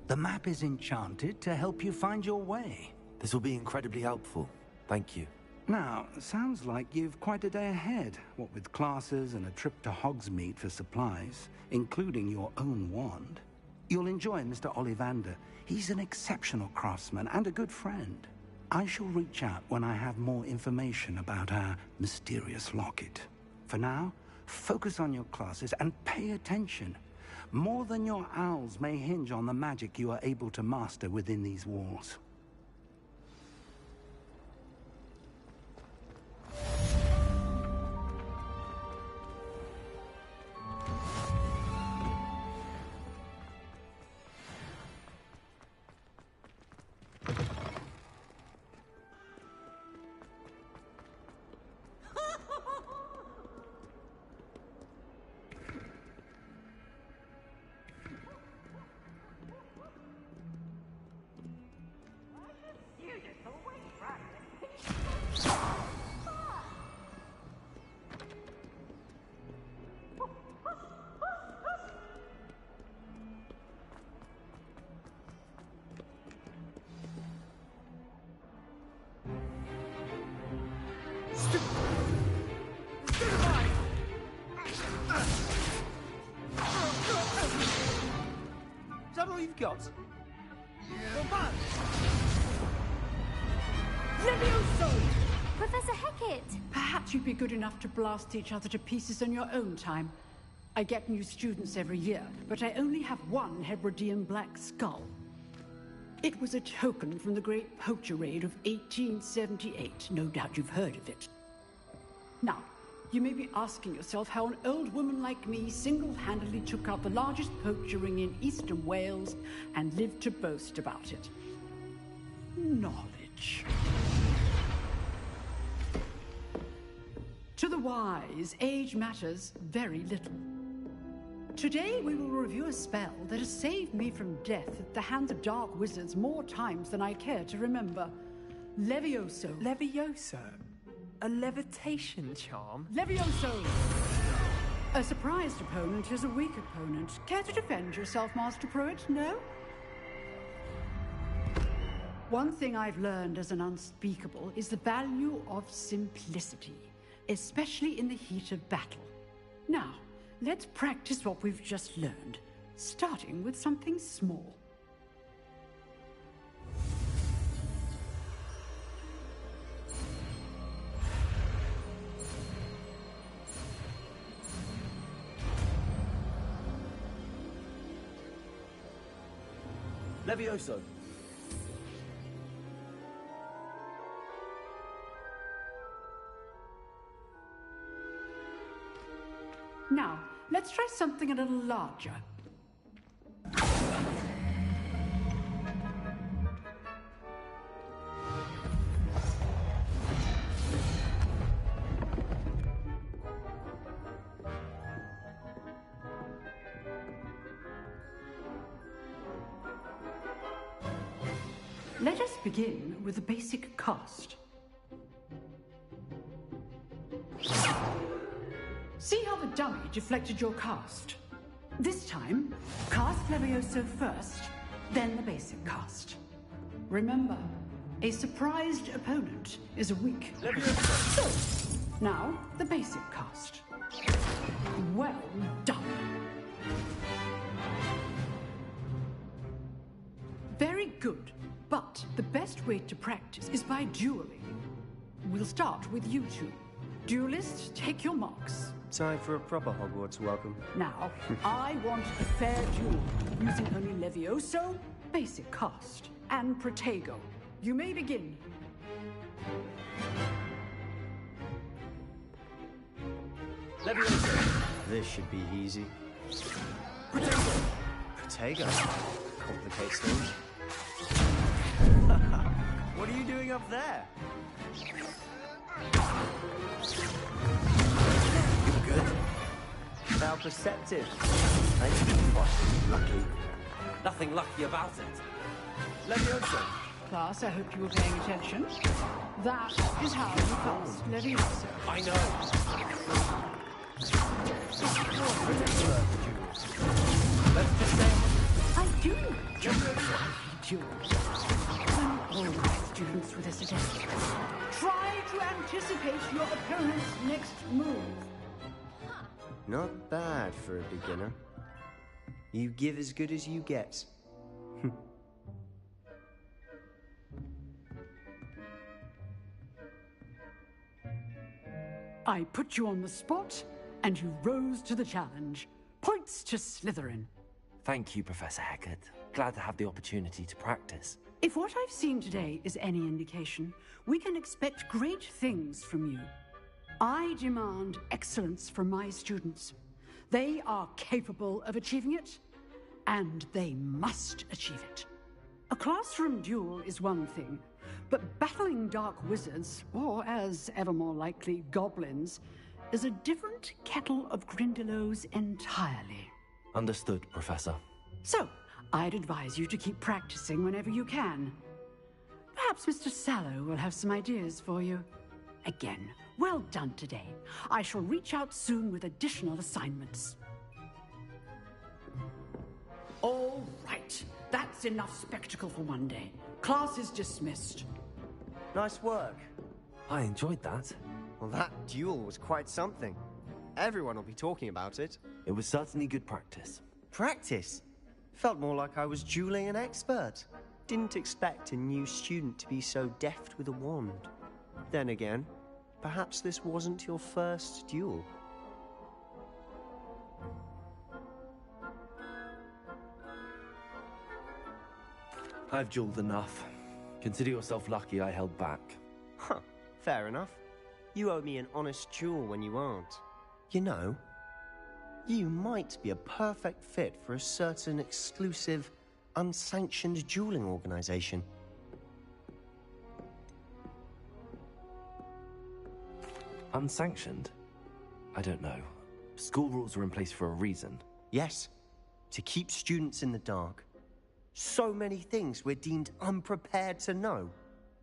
The map is enchanted to help you find your way. This will be incredibly helpful. Thank you. Now, sounds like you've quite a day ahead, what with classes and a trip to Hogsmeade for supplies, including your own wand. You'll enjoy Mr. Ollivander. He's an exceptional craftsman and a good friend. I shall reach out when I have more information about our mysterious locket. For now, focus on your classes and pay attention. More than your owls may hinge on the magic you are able to master within these walls. Is that all you've got? Come on! Levioso! Professor Hecat! Perhaps you'd be good enough to blast each other to pieces in your own time. I get new students every year, but I only have one Hebridean black skull. It was a token from the Great Poacher Raid of 1878. No doubt you've heard of it. Now, you may be asking yourself how an old woman like me single-handedly took out the largest poacher ring in eastern Wales and lived to boast about it. Knowledge. To the wise, age matters very little. Today we will review a spell that has saved me from death at the hands of dark wizards more times than I care to remember. Levioso. Levioso? A levitation charm? Levioso! A surprised opponent is a weak opponent. Care to defend yourself, Master Pruitt? No? One thing I've learned as an unspeakable is the value of simplicity, especially in the heat of battle. Now, let's practice what we've just learned, starting with something small. Levioso. Now, let's try something a little larger. Let us begin with the basic cast. See how the dummy deflected your cast? This time, cast Levioso first, then the basic cast. Remember, a surprised opponent is a weak. So, now the basic cast. Well done. Very good. But the best way to practice is by dueling. We'll start with you two. Duelists, take your marks. Time for a proper Hogwarts welcome. Now, I want a fair duel, using only Levioso, basic cast, and Protego. You may begin. Levioso. This should be easy. Protego. Complicates things. What are you doing up there? You're good. Now perceptive. Lucky. Nothing lucky about it. Leviosa. Class, I hope you were paying attention. That is how you cast Leviosa. I know. Let's just say I do. When all my students with us today. Try to anticipate your opponent's next move. Not bad for a beginner. You give as good as you get. I put you on the spot, and you rose to the challenge. Points to Slytherin. Thank you, Professor Hecat. Glad to have the opportunity to practice. If what I've seen today is any indication, we can expect great things from you. I demand excellence from my students. They are capable of achieving it, and they must achieve it. A classroom duel is one thing, but battling dark wizards, or as ever more likely, goblins, is a different kettle of Grindylows entirely. Understood, Professor. So, I'd advise you to keep practicing whenever you can. Perhaps Mr. Sallow will have some ideas for you. Again, well done today. I shall reach out soon with additional assignments. All right. That's enough spectacle for one day. Class is dismissed. Nice work. I enjoyed that. Well, that duel was quite something. Everyone will be talking about it. It was certainly good practice. Practice? Felt more like I was dueling an expert. Didn't expect a new student to be so deft with a wand. Then again, perhaps this wasn't your first duel. I've dueled enough. Consider yourself lucky I held back. Huh, fair enough. You owe me an honest duel when you aren't. You know, you might be a perfect fit for a certain exclusive, unsanctioned dueling organization. Unsanctioned? I don't know. School rules are in place for a reason. Yes, to keep students in the dark. So many things we're deemed unprepared to know.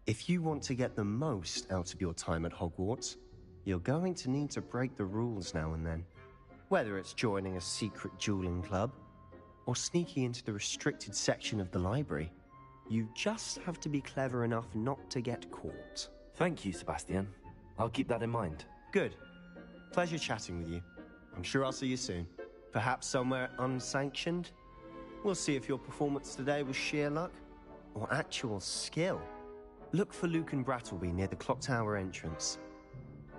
If you want to get the most out of your time at Hogwarts, you're going to need to break the rules now and then. Whether it's joining a secret dueling club, or sneaking into the restricted section of the library, you just have to be clever enough not to get caught. Thank you, Sebastian. I'll keep that in mind. Good. Pleasure chatting with you. I'm sure I'll see you soon. Perhaps somewhere unsanctioned? We'll see if your performance today was sheer luck or actual skill. Look for Luke and Brattleby near the Clock Tower entrance.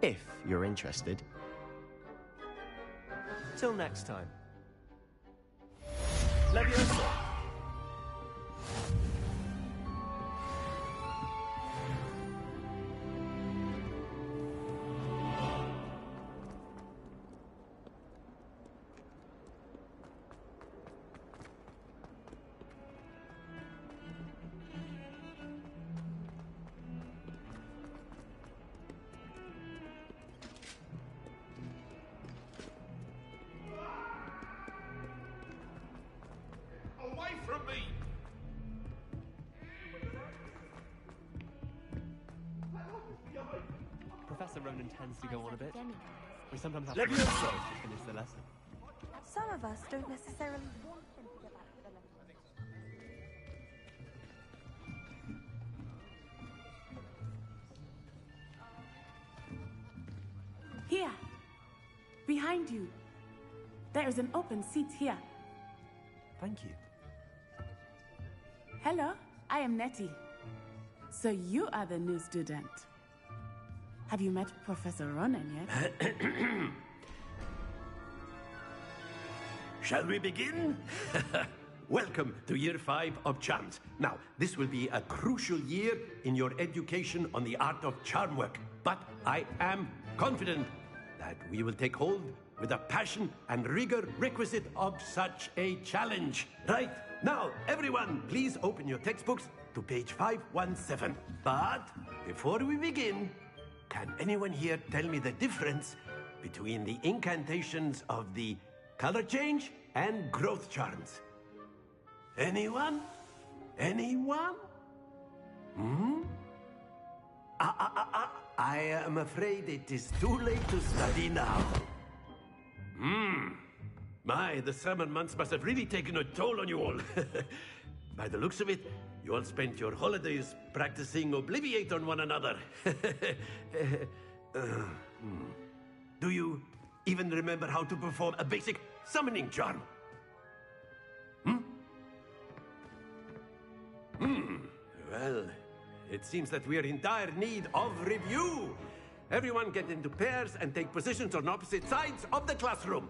If you're interested. Till next time. Leviosa! Away from me! Professor Ronan tends to go on a bit. We sometimes have Let to me finish also. the lesson. Some of us don't necessarily want him to get back to the lesson. Here. Behind you. There is an open seat here. Thank you. Hello, I am Nettie. So you are the new student. Have you met Professor Ronan yet? Shall we begin? Welcome to Year 5 of Charms. Now, this will be a crucial year in your education on the art of charm work, but I am confident that we will take hold with the passion and rigor requisite of such a challenge. Right, now, everyone, please open your textbooks to page 517. But before we begin, can anyone here tell me the difference between the incantations of the color change and growth charms? Anyone? Anyone? I am afraid it is too late to study now. My, the summer months must have really taken a toll on you all. By the looks of it, you all spent your holidays practicing Obliviate on one another. Do you even remember how to perform a basic summoning charm? Well, it seems that we are in dire need of review. Everyone get into pairs and take positions on opposite sides of the classroom.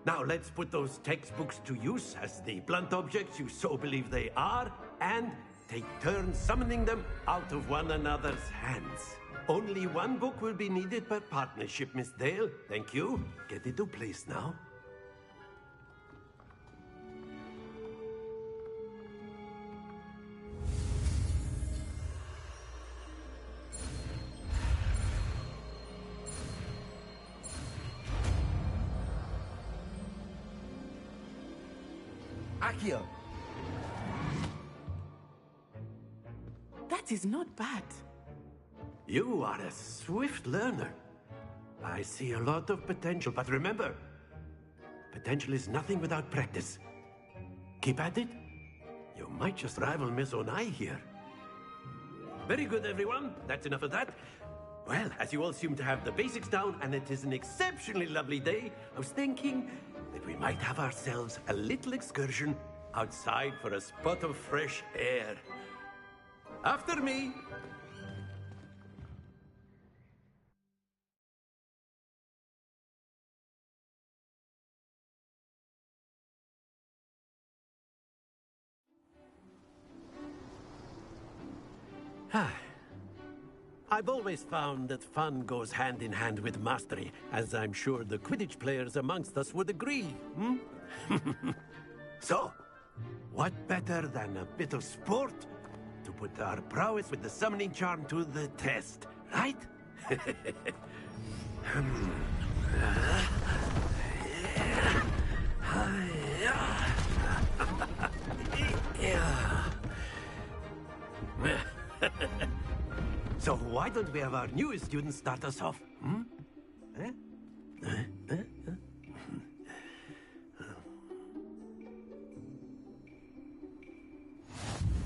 Now let's put those textbooks to use as the blunt objects you so believe they are, and take turns summoning them out of one another's hands. Only one book will be needed per partnership, Miss Dale. Thank you. Get into place now. Accio! That is not bad. You are a swift learner. I see a lot of potential, but remember, potential is nothing without practice. Keep at it. You might just rival Miss Onai here. Very good, everyone. That's enough of that. Well, as you all seem to have the basics down, and it is an exceptionally lovely day, I was thinking that we might have ourselves a little excursion outside for a spot of fresh air. After me. I've always found that fun goes hand in hand with mastery, as I'm sure the Quidditch players amongst us would agree, So, what better than a bit of sport to put our prowess with the summoning charm to the test, right? So why don't we have our newest student start us off?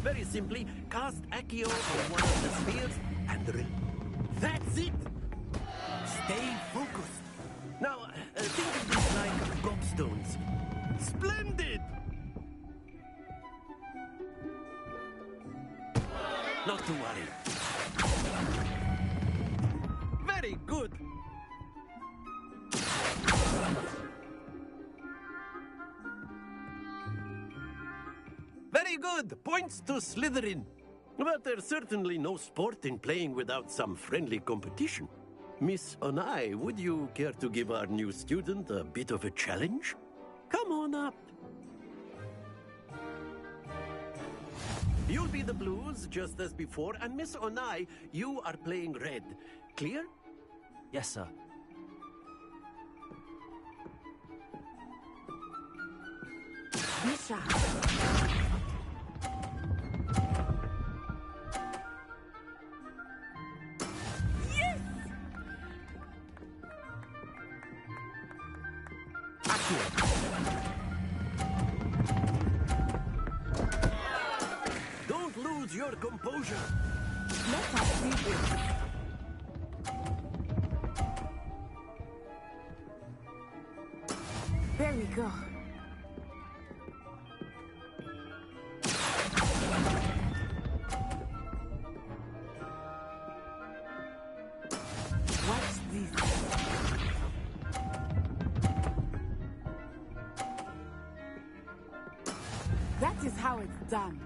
Very simply, cast Accio on one of the spheres and that's it! Stay focused. Now, think of this like gobstones. Splendid! Not to worry. Very good. Very good. Points to Slytherin. But there's certainly no sport in playing without some friendly competition. Miss Onai, would you care to give our new student a bit of a challenge? Come on up. You'll be the blues, just as before, and Miss Onai, you are playing red. Clear? Yes, sir. Misha! Yes! Don't lose your composure. Let us see this. There we go. What's this? That is how it's done.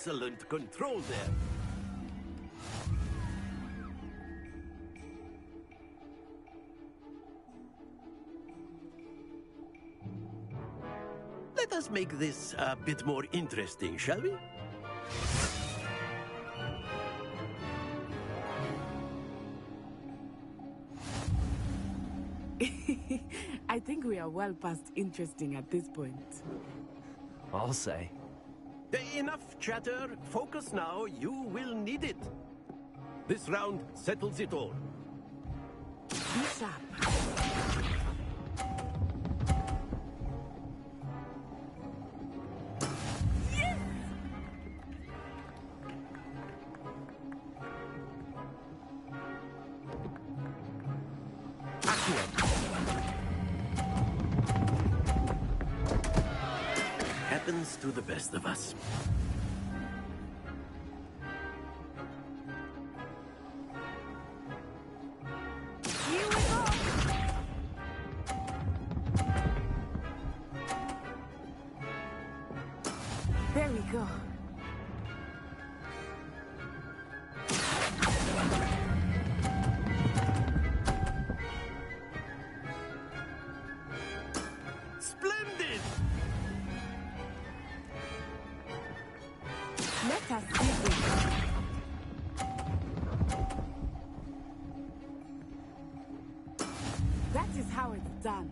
excellent control there. Let us make this a bit more interesting, shall we? I think we are well past interesting at this point. I'll say. Enough chatter. Focus now. You will need it. This round settles it all. Be sharp. Happens to the best of us. Here we go. There we go. Splendid! Let us see this. That is how it's done.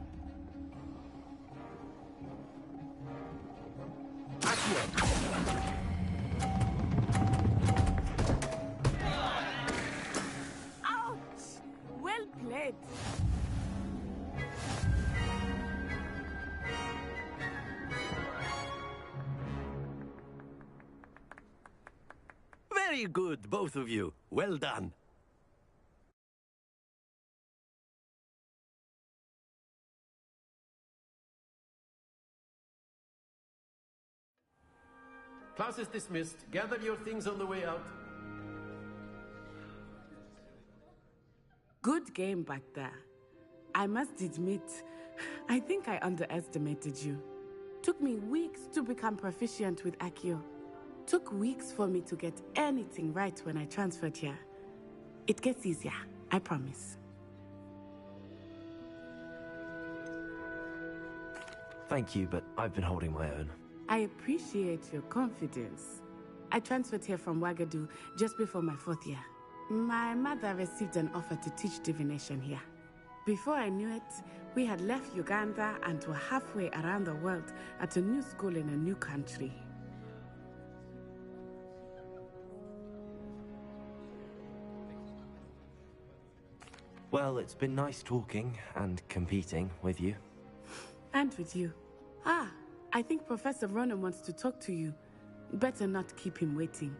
Ouch! Well played. Very good, both of you. Well done. Class is dismissed. Gather your things on the way out. Good game back there. I must admit, I think I underestimated you. Took me weeks to become proficient with Accio. Took weeks for me to get anything right when I transferred here. It gets easier, I promise. Thank you, but I've been holding my own. I appreciate your confidence. I transferred here from Wagadu just before my 4th year. My mother received an offer to teach divination here. Before I knew it, we had left Uganda and were halfway around the world at a new school in a new country. Well, it's been nice talking and competing with you. And with you. Ah, I think Professor Ronan wants to talk to you. Better not keep him waiting.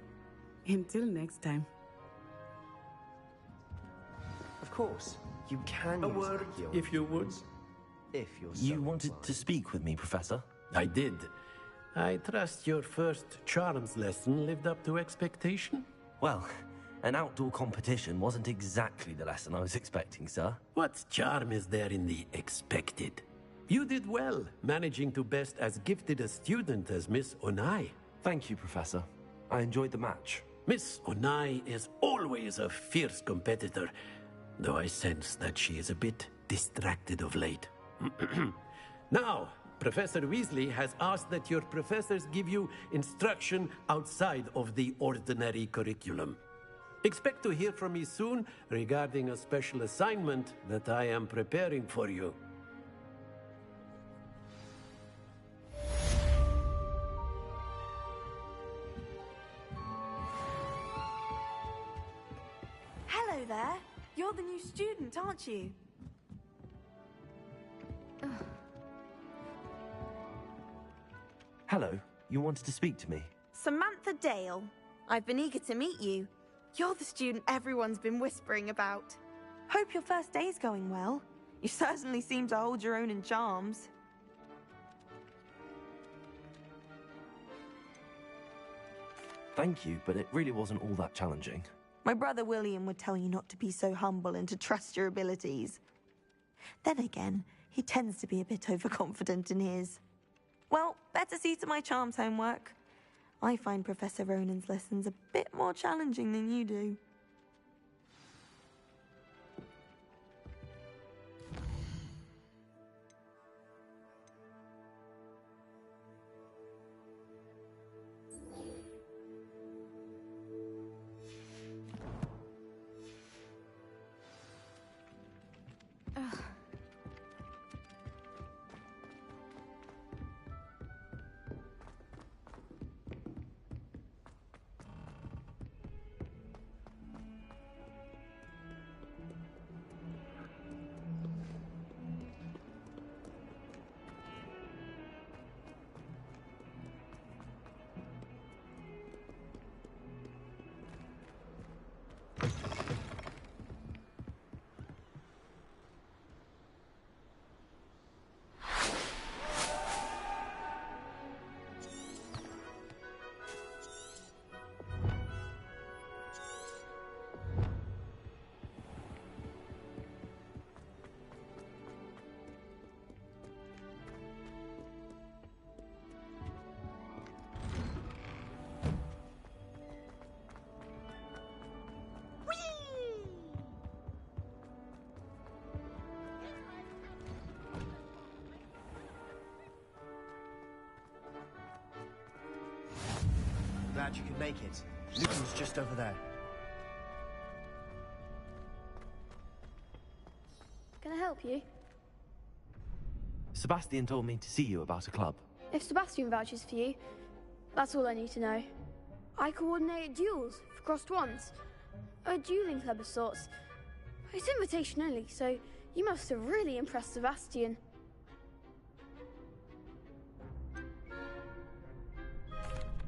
Until next time. Of course, you can A use word, Accio if you would. If you're so You wanted inclined. to speak with me, Professor? I did. I trust your first charms lesson lived up to expectation? Well, an outdoor competition wasn't exactly the lesson I was expecting, sir. What charm is there in the expected? You did well, managing to best as gifted a student as Miss Onai. Thank you, Professor. I enjoyed the match. Miss Onai is always a fierce competitor, though I sense that she is a bit distracted of late. Now, Professor Weasley has asked that your professors give you instruction outside of the ordinary curriculum. Expect to hear from me soon regarding a special assignment that I am preparing for you. Hello there. You're the new student, aren't you? Hello, you wanted to speak to me? Samantha Dale. I've been eager to meet you. You're the student everyone's been whispering about. Hope your first day's going well. You certainly seem to hold your own in charms. Thank you, but it really wasn't all that challenging. My brother William would tell you not to be so humble and to trust your abilities. Then again, he tends to be a bit overconfident in his. Well, better see to my charms homework. I find Professor Ronan's lessons a bit more challenging than you do. Glad you could make it. Luton's just over there. Can I help you? Sebastian told me to see you about a club. If Sebastian vouches for you, that's all I need to know. I coordinate duels for crossed wands. A dueling club of sorts. It's invitation only, so you must have really impressed Sebastian.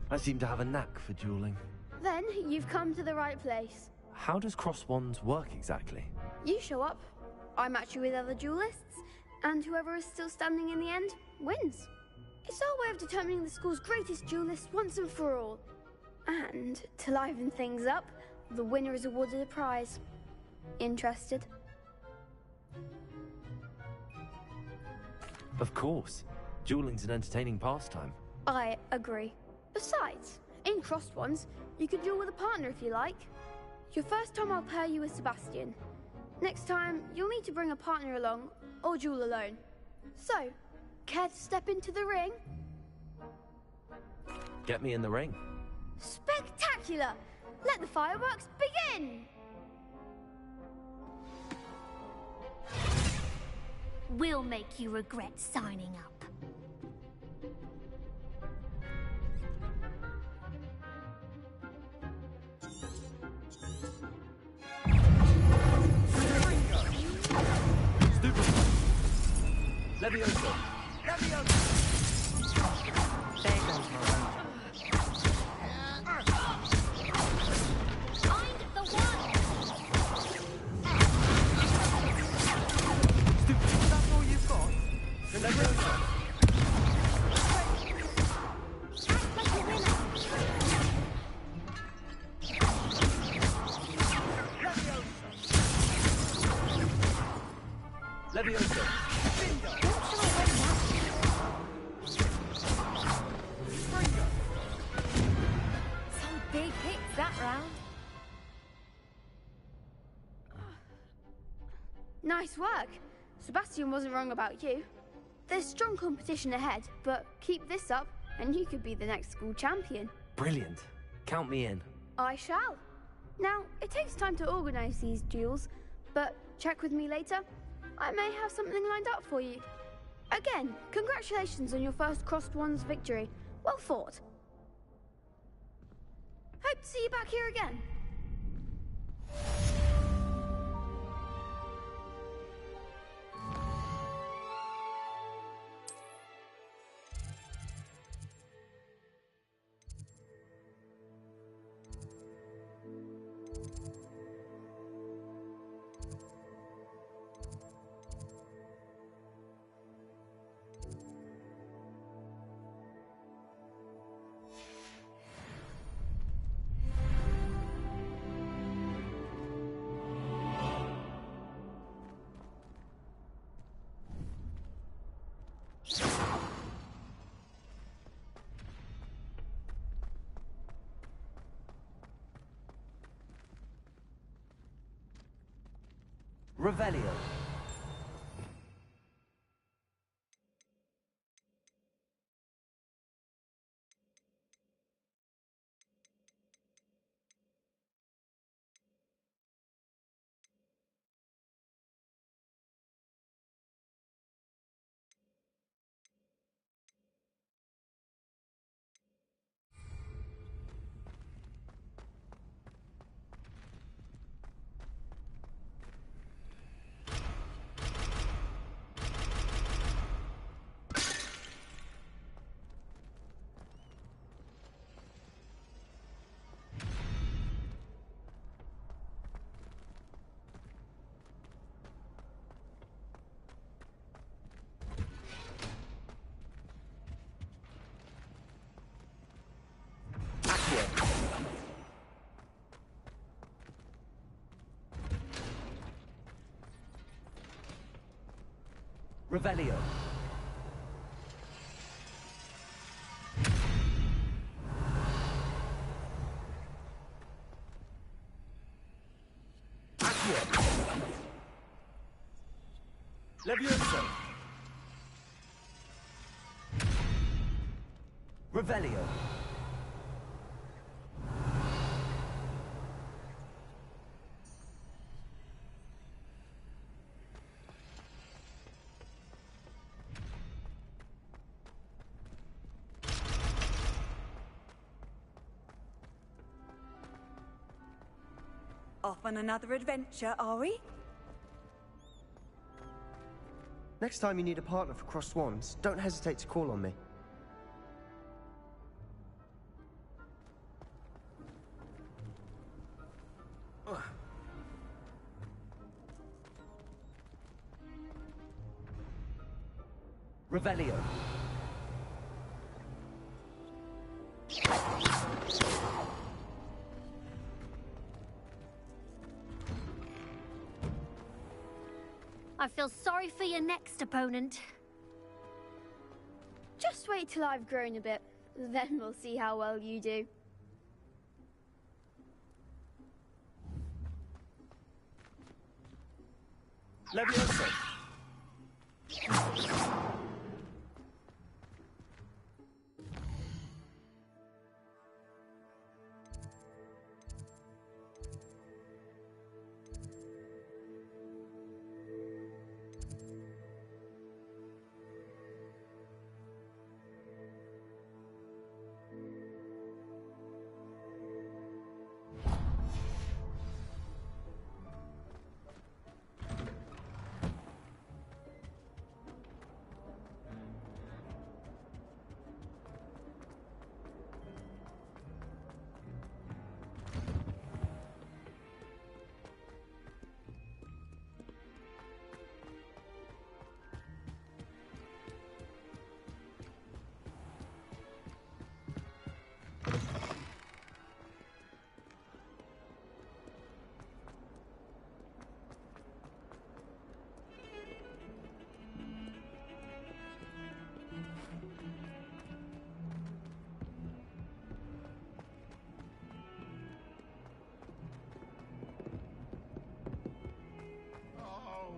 I seem to have a knack for dueling. Then you've come to the right place. How does cross wands work exactly? You show up, I match you with other duelists, and whoever is still standing in the end wins. It's our way of determining the school's greatest duelist once and for all. And to liven things up, the winner is awarded a prize. Interested? Of course. Dueling's an entertaining pastime. I agree. Besides, in crossed ones, you can duel with a partner if you like. Your first time I'll pair you with Sebastian. Next time, you'll need to bring a partner along, or duel alone. So, care to step into the ring? Get me in the ring. Spectacular! Let the fireworks begin! We'll make you regret signing up. Levioso! Levioso! There goes my ranger. Find the one! Stupid, that's all you've got? The Levioso! Act like a winner! Levioso! Some big hits that round. Nice work. Sebastian wasn't wrong about you. There's strong competition ahead, but keep this up and you could be the next school champion. Brilliant. Count me in. I shall. Now, it takes time to organize these duels, but check with me later. I may have something lined up for you. Again, congratulations on your first crossed wands victory. Well fought. Hope to see you back here again. Revelio. Revelio. Levioso. Revelio. Off on another adventure, are we? Next time you need a partner for Cross Swans, don't hesitate to call on me. Revelio. I feel sorry for your next opponent. Just wait till I've grown a bit, then we'll see how well you do. Levioso.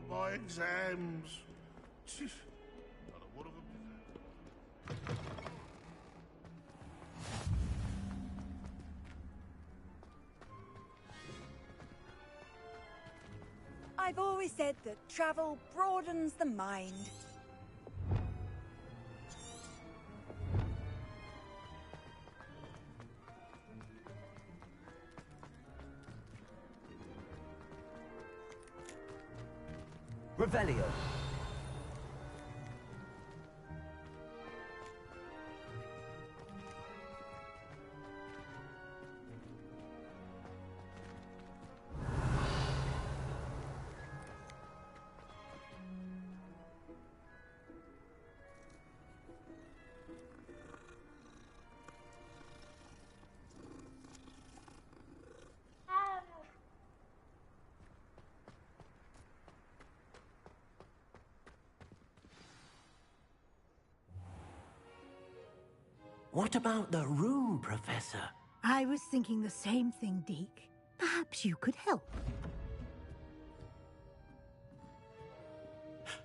My exams. What have I've always said that travel broadens the mind. Revelio. What about the room, Professor? I was thinking the same thing, Deke. Perhaps you could help.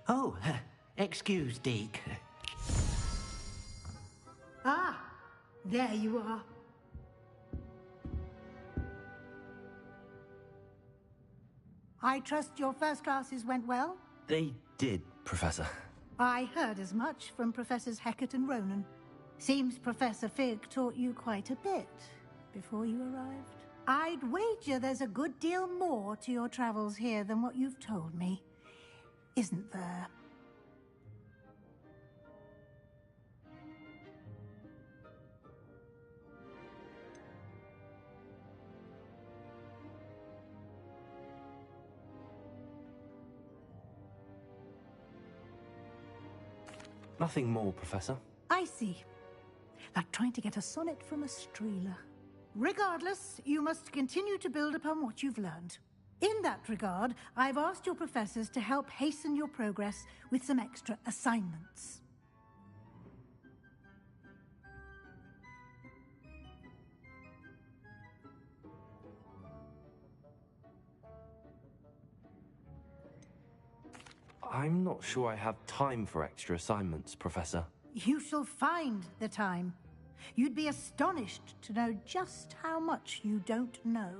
Oh, excuse, Deke. Ah, there you are. I trust your first classes went well? They did, Professor. I heard as much from Professors Hecat and Ronan. Seems Professor Fig taught you quite a bit before you arrived. I'd wager there's a good deal more to your travels here than what you've told me. Isn't there? Nothing more, Professor. I see. Like trying to get a sonnet from a streeler. Regardless, you must continue to build upon what you've learned. In that regard, I've asked your professors to help hasten your progress with some extra assignments. I'm not sure I have time for extra assignments, Professor. You shall find the time. You'd be astonished to know just how much you don't know.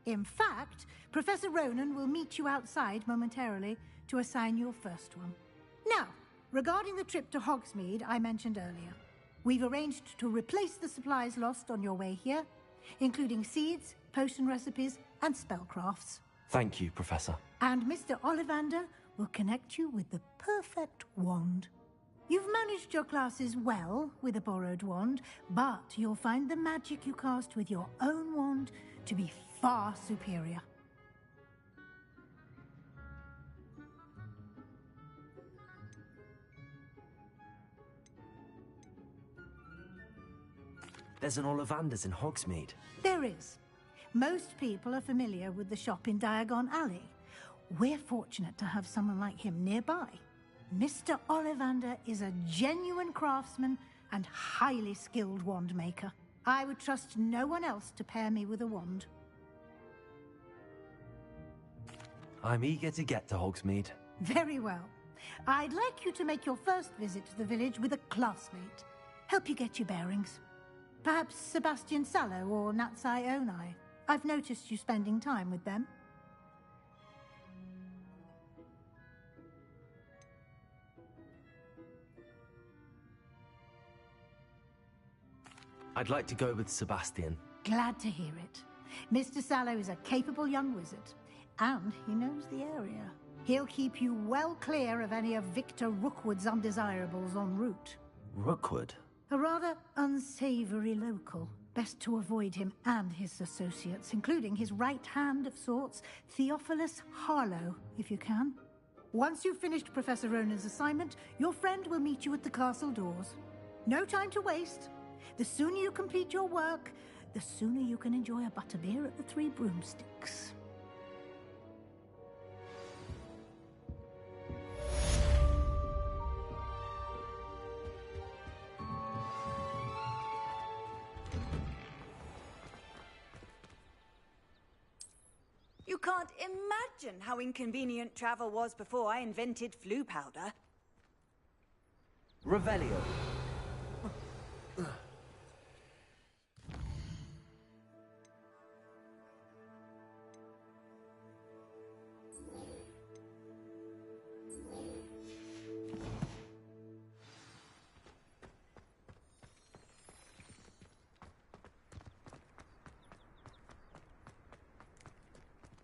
In fact, Professor Ronan will meet you outside momentarily to assign your first one. Now, regarding the trip to Hogsmeade I mentioned earlier, we've arranged to replace the supplies lost on your way here, including seeds, potion recipes, and spellcrafts. Thank you, Professor. And Mr. Ollivander will connect you with the perfect wand. You've managed your classes well with a borrowed wand, but you'll find the magic you cast with your own wand to be far superior. There's an Ollivander's in Hogsmeade. There is. Most people are familiar with the shop in Diagon Alley. We're fortunate to have someone like him nearby. Mr. Ollivander is a genuine craftsman and highly skilled wand maker. I would trust no one else to pair me with a wand. I'm eager to get to Hogsmeade. Very well. I'd like you to make your first visit to the village with a classmate. Help you get your bearings. Perhaps Sebastian Sallow or Natsai Onai. I've noticed you spending time with them. I'd like to go with Sebastian. Glad to hear it. Mr. Sallow is a capable young wizard, and he knows the area. He'll keep you well clear of any of Victor Rookwood's undesirables en route. Rookwood? A rather unsavory local. Best to avoid him and his associates, including his right hand of sorts, Theophilus Harlow, if you can. Once you've finished Professor Ronan's assignment, your friend will meet you at the castle doors. No time to waste. The sooner you complete your work, the sooner you can enjoy a butterbeer at the Three Broomsticks. You can't imagine how inconvenient travel was before I invented flu powder. Revelio.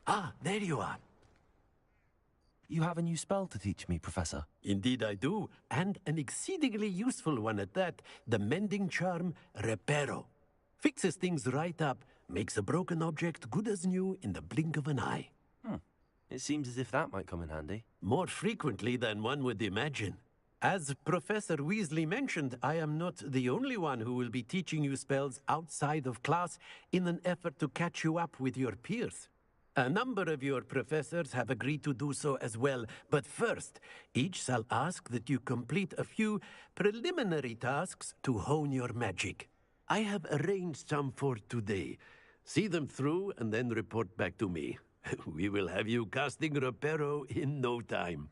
Ah, there you are. You have a new spell to teach me, Professor. Indeed I do, and an exceedingly useful one at that. The mending charm, Reparo. Fixes things right up, makes a broken object good as new in the blink of an eye. It seems as if that might come in handy. More frequently than one would imagine. As Professor Weasley mentioned, I am not the only one who will be teaching you spells outside of class in an effort to catch you up with your peers. A number of your professors have agreed to do so as well, but first, each shall ask that you complete a few preliminary tasks to hone your magic. I have arranged some for today. See them through and then report back to me. We will have you casting Reparo in no time.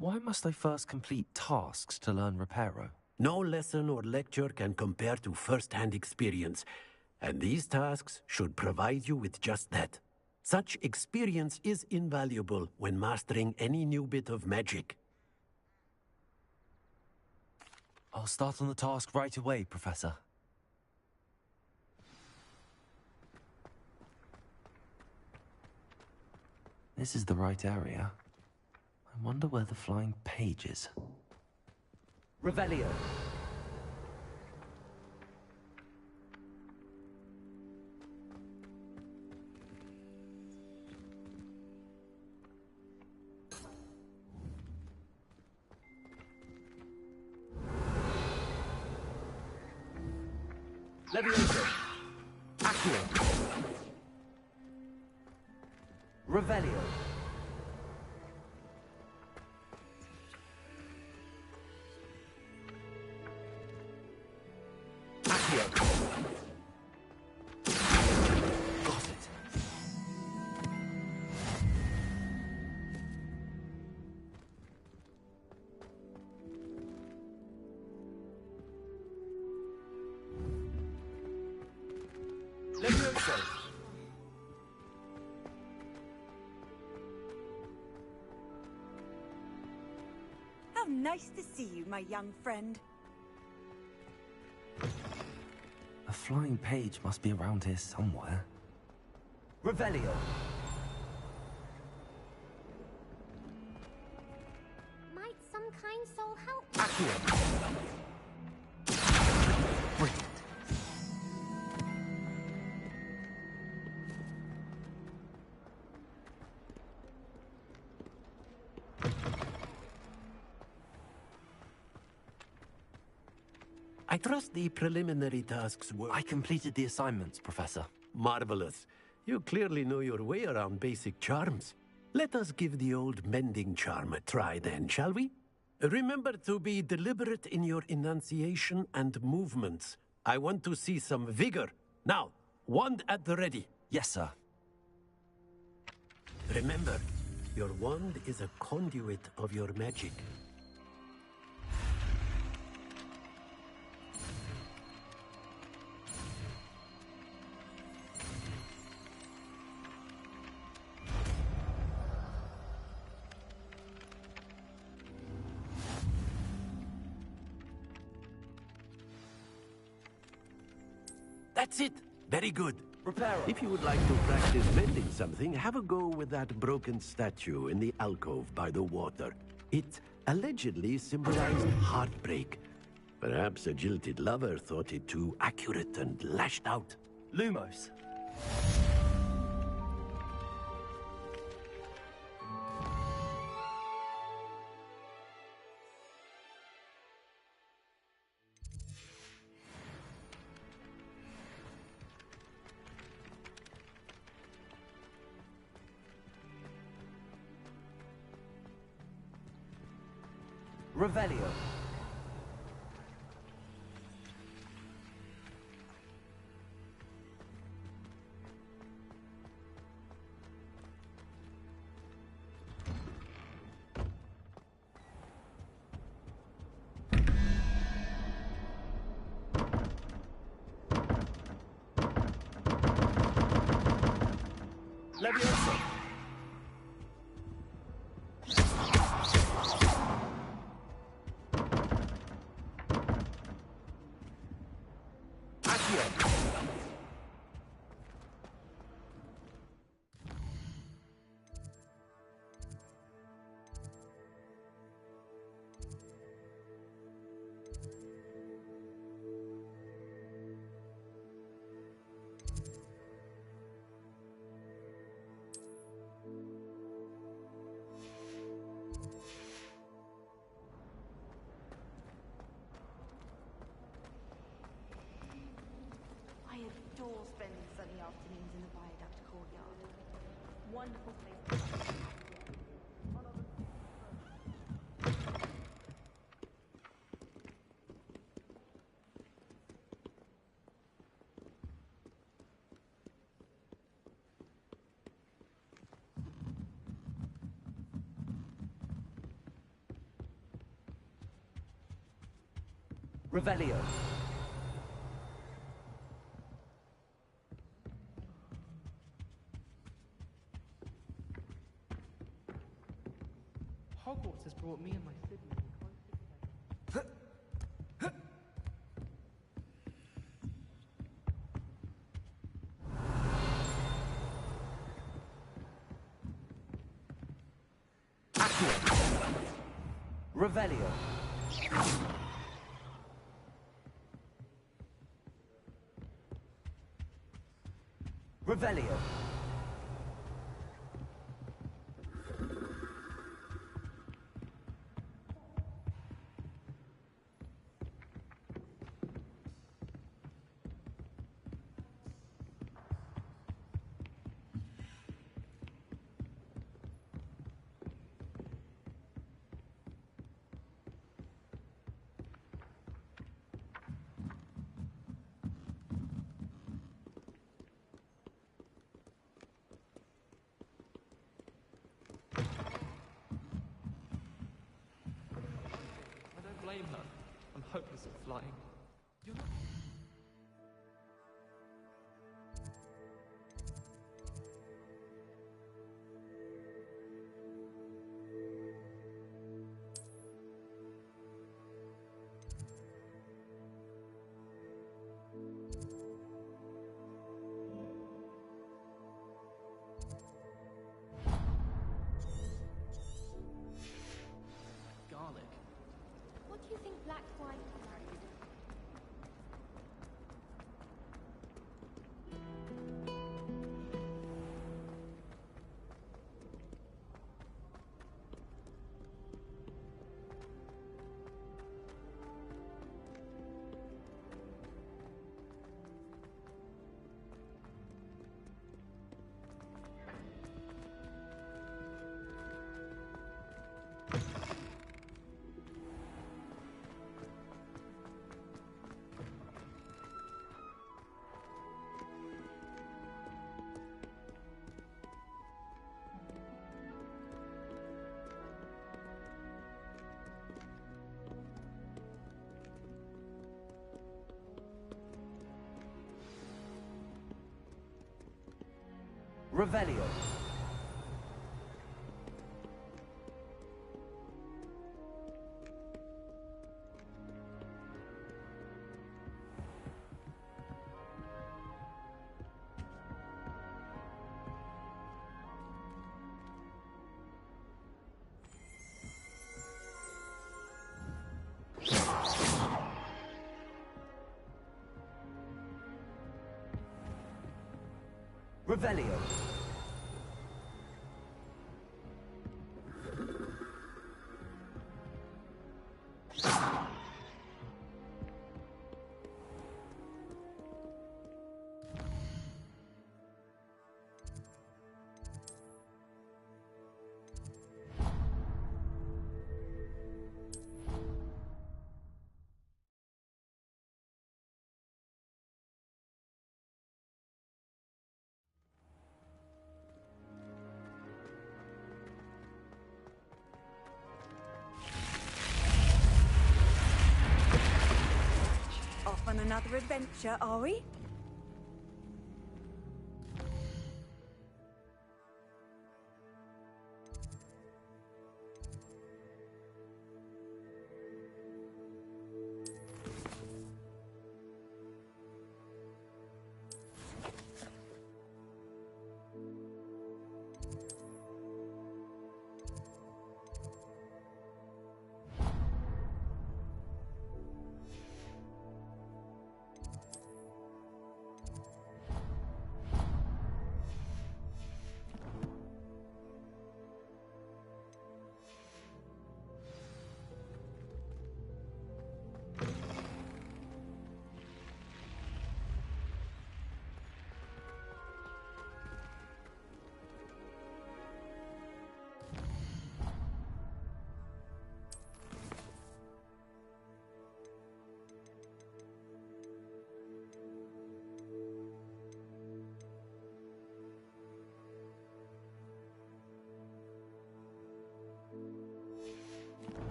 Why must I first complete tasks to learn Reparo? No lesson or lecture can compare to first-hand experience, and these tasks should provide you with just that. Such experience is invaluable when mastering any new bit of magic. I'll start on the task right away, Professor. This is the right area. I wonder where the flying page is. Revelio. Levioso. Accio. Revelio. How nice to see you, my young friend. A flying page must be around here somewhere. Revelio. Might some kind soul help? Accio. Brilliant. I trust the preliminary tasks were... I completed the assignments, Professor. Marvelous. You clearly know your way around basic charms. Let us give the old mending charm a try then, shall we? Remember to be deliberate in your enunciation and movements. I want to see some vigor. Now, wand at the ready. Yes, sir. Remember, your wand is a conduit of your magic. That's it. Very good. Reparo. If you would like to practice mending something, have a go with that broken statue in the alcove by the water. It allegedly symbolized heartbreak. Perhaps a jilted lover thought it too accurate and lashed out. Lumos. Revelio. Levioso. I adore spending sunny afternoons in the Viaduct courtyard. Wonderful place. Revelio. Hogwarts has brought me and my siblings closer together. Revelio. Revelio. I don't blame her. I'm hopeless at flying. You're not... Garlic. What do you think black wine carries? Revelio. Revelio. Off on another adventure, are we?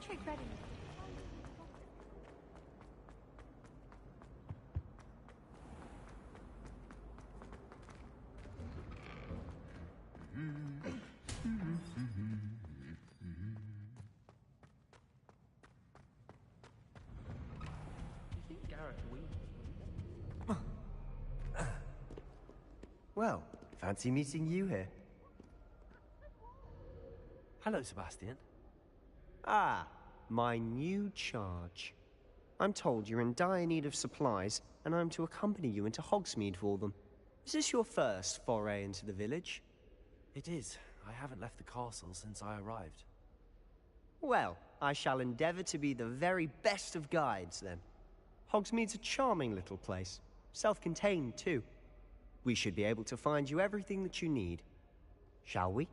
tried reading it. You think Garrett Weasley? Well, fancy meeting you here. Hello, Sebastian. Ah, my new charge. I'm told you're in dire need of supplies, and I'm to accompany you into Hogsmeade for them. Is this your first foray into the village? It is. I haven't left the castle since I arrived. Well, I shall endeavor to be the very best of guides, then. Hogsmeade's a charming little place. Self-contained, too. We should be able to find you everything that you need. Shall we?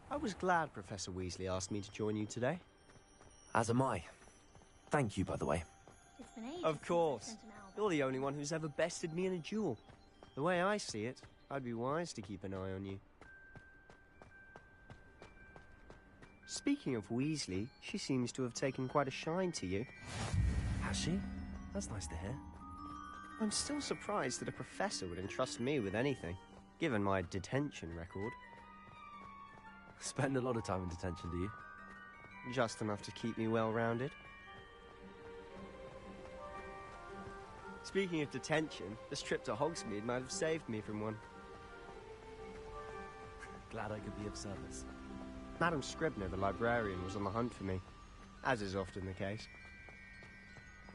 I was glad Professor Weasley asked me to join you today. As am I. Thank you, by the way. It's been ages Of since I've course. sent an album. You're the only one who's ever bested me in a duel. The way I see it, I'd be wise to keep an eye on you. Speaking of Weasley, she seems to have taken quite a shine to you. Has she? That's nice to hear. I'm still surprised that a professor would entrust me with anything, given my detention record. Spend a lot of time in detention, do you? Just enough to keep me well-rounded. Speaking of detention, this trip to Hogsmeade might have saved me from one. Glad I could be of service. Madam Scribner, the librarian, was on the hunt for me, as is often the case.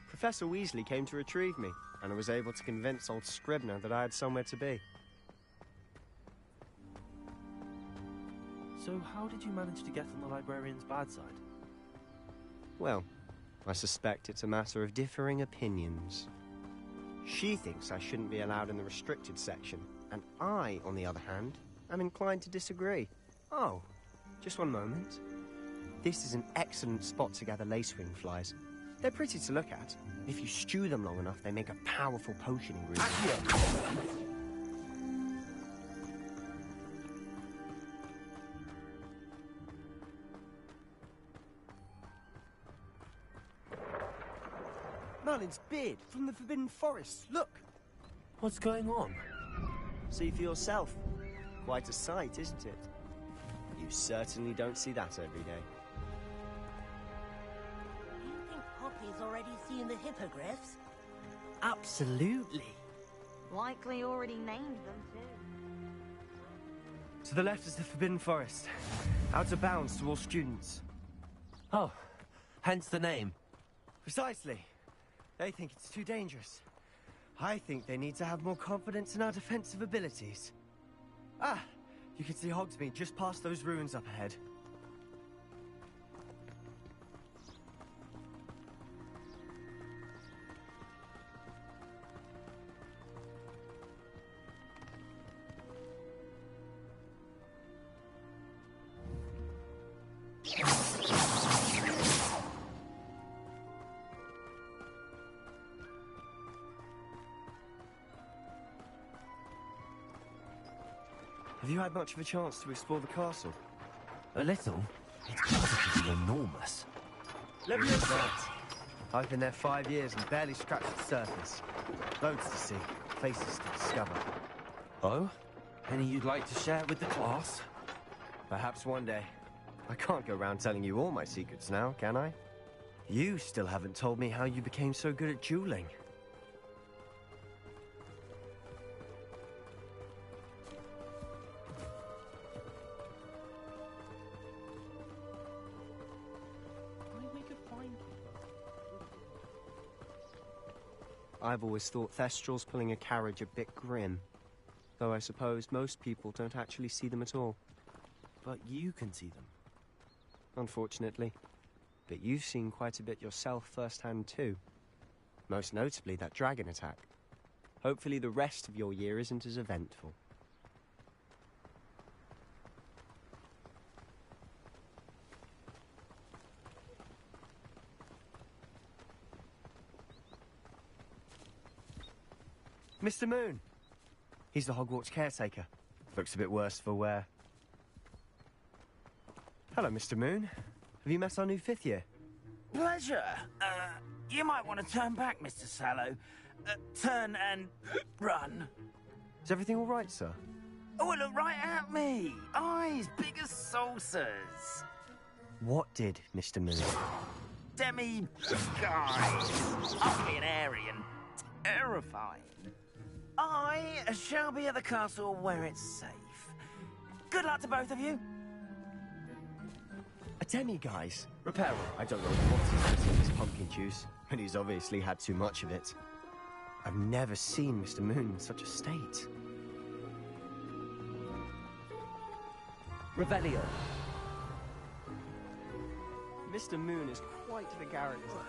Professor Weasley came to retrieve me, and I was able to convince old Scribner that I had somewhere to be. So how did you manage to get on the librarian's bad side? Well, I suspect it's a matter of differing opinions. She thinks I shouldn't be allowed in the restricted section, and I, on the other hand, am inclined to disagree. Oh, just one moment. This is an excellent spot to gather lacewing flies. They're pretty to look at. If you stew them long enough, they make a powerful potion ingredient. Merlin's beard from the Forbidden Forest. Look! What's going on? See for yourself. Quite a sight, isn't it? You certainly don't see that every day. Do you think Poppy's already seen the hippogriffs? Absolutely. Likely already named them, too. To the left is the Forbidden Forest. Out of bounds to all students. Oh, hence the name. Precisely. They think it's too dangerous. I think they need to have more confidence in our defensive abilities. Ah, you can see Hogsmeade just past those ruins up ahead. Have you had much of a chance to explore the castle? A little. It's positively enormous. Let me know that. I've been there 5 years and barely scratched the surface. Loads to see, places to discover. Oh? Any you'd like to share with the class? Perhaps one day. I can't go around telling you all my secrets now, can I? You still haven't told me how you became so good at dueling. I've always thought Thestrals pulling a carriage a bit grim. Though I suppose most people don't actually see them at all. But you can see them. Unfortunately. But you've seen quite a bit yourself firsthand too. Most notably that dragon attack. Hopefully the rest of your year isn't as eventful. Mr. Moon! He's the Hogwarts caretaker. Looks a bit worse for wear. Hello, Mr. Moon. Have you met our new 5th year? Pleasure. You might want to turn back, Mr. Sallow. Turn and run. Is everything all right, sir? Oh, look right at me. Eyes big as saucers. What did Mr. Moon? Demi-guise. Ugly and airy and terrifying. I shall be at the castle where it's safe. Good luck to both of you. A demi-guise? Reparo, I don't know what he's put in his pumpkin juice, but he's obviously had too much of it. I've never seen Mr. Moon in such a state. Revelio. Mr. Moon is quite the character.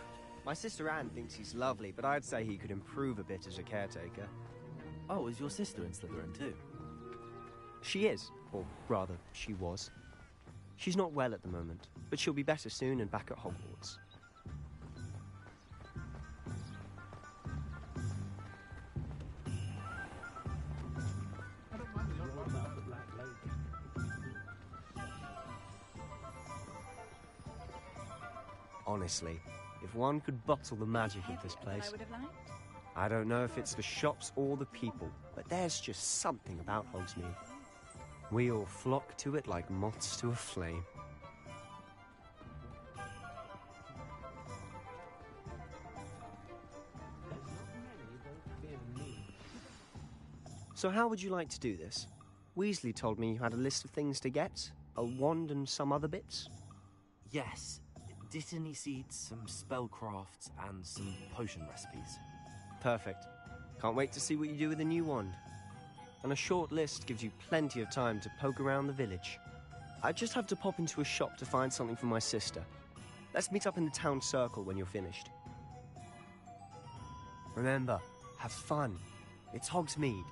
My sister Anne thinks he's lovely, but I'd say he could improve a bit as a caretaker. Oh, is your sister in Slytherin too? She is, or rather, she was. She's not well at the moment, but she'll be better soon and back at Hogwarts. Honestly, if one could bottle the magic of this place... I don't know if it's the shops or the people, but there's just something about Hogsmeade. We all flock to it like moths to a flame. So how would you like to do this? Weasley told me you had a list of things to get, a wand and some other bits. Yes. Dittany seeds, some spellcrafts, and some potion recipes. Perfect. Can't wait to see what you do with the new wand. And a short list gives you plenty of time to poke around the village. I just have to pop into a shop to find something for my sister. Let's meet up in the town circle when you're finished. Remember, have fun. It's Hogsmeade.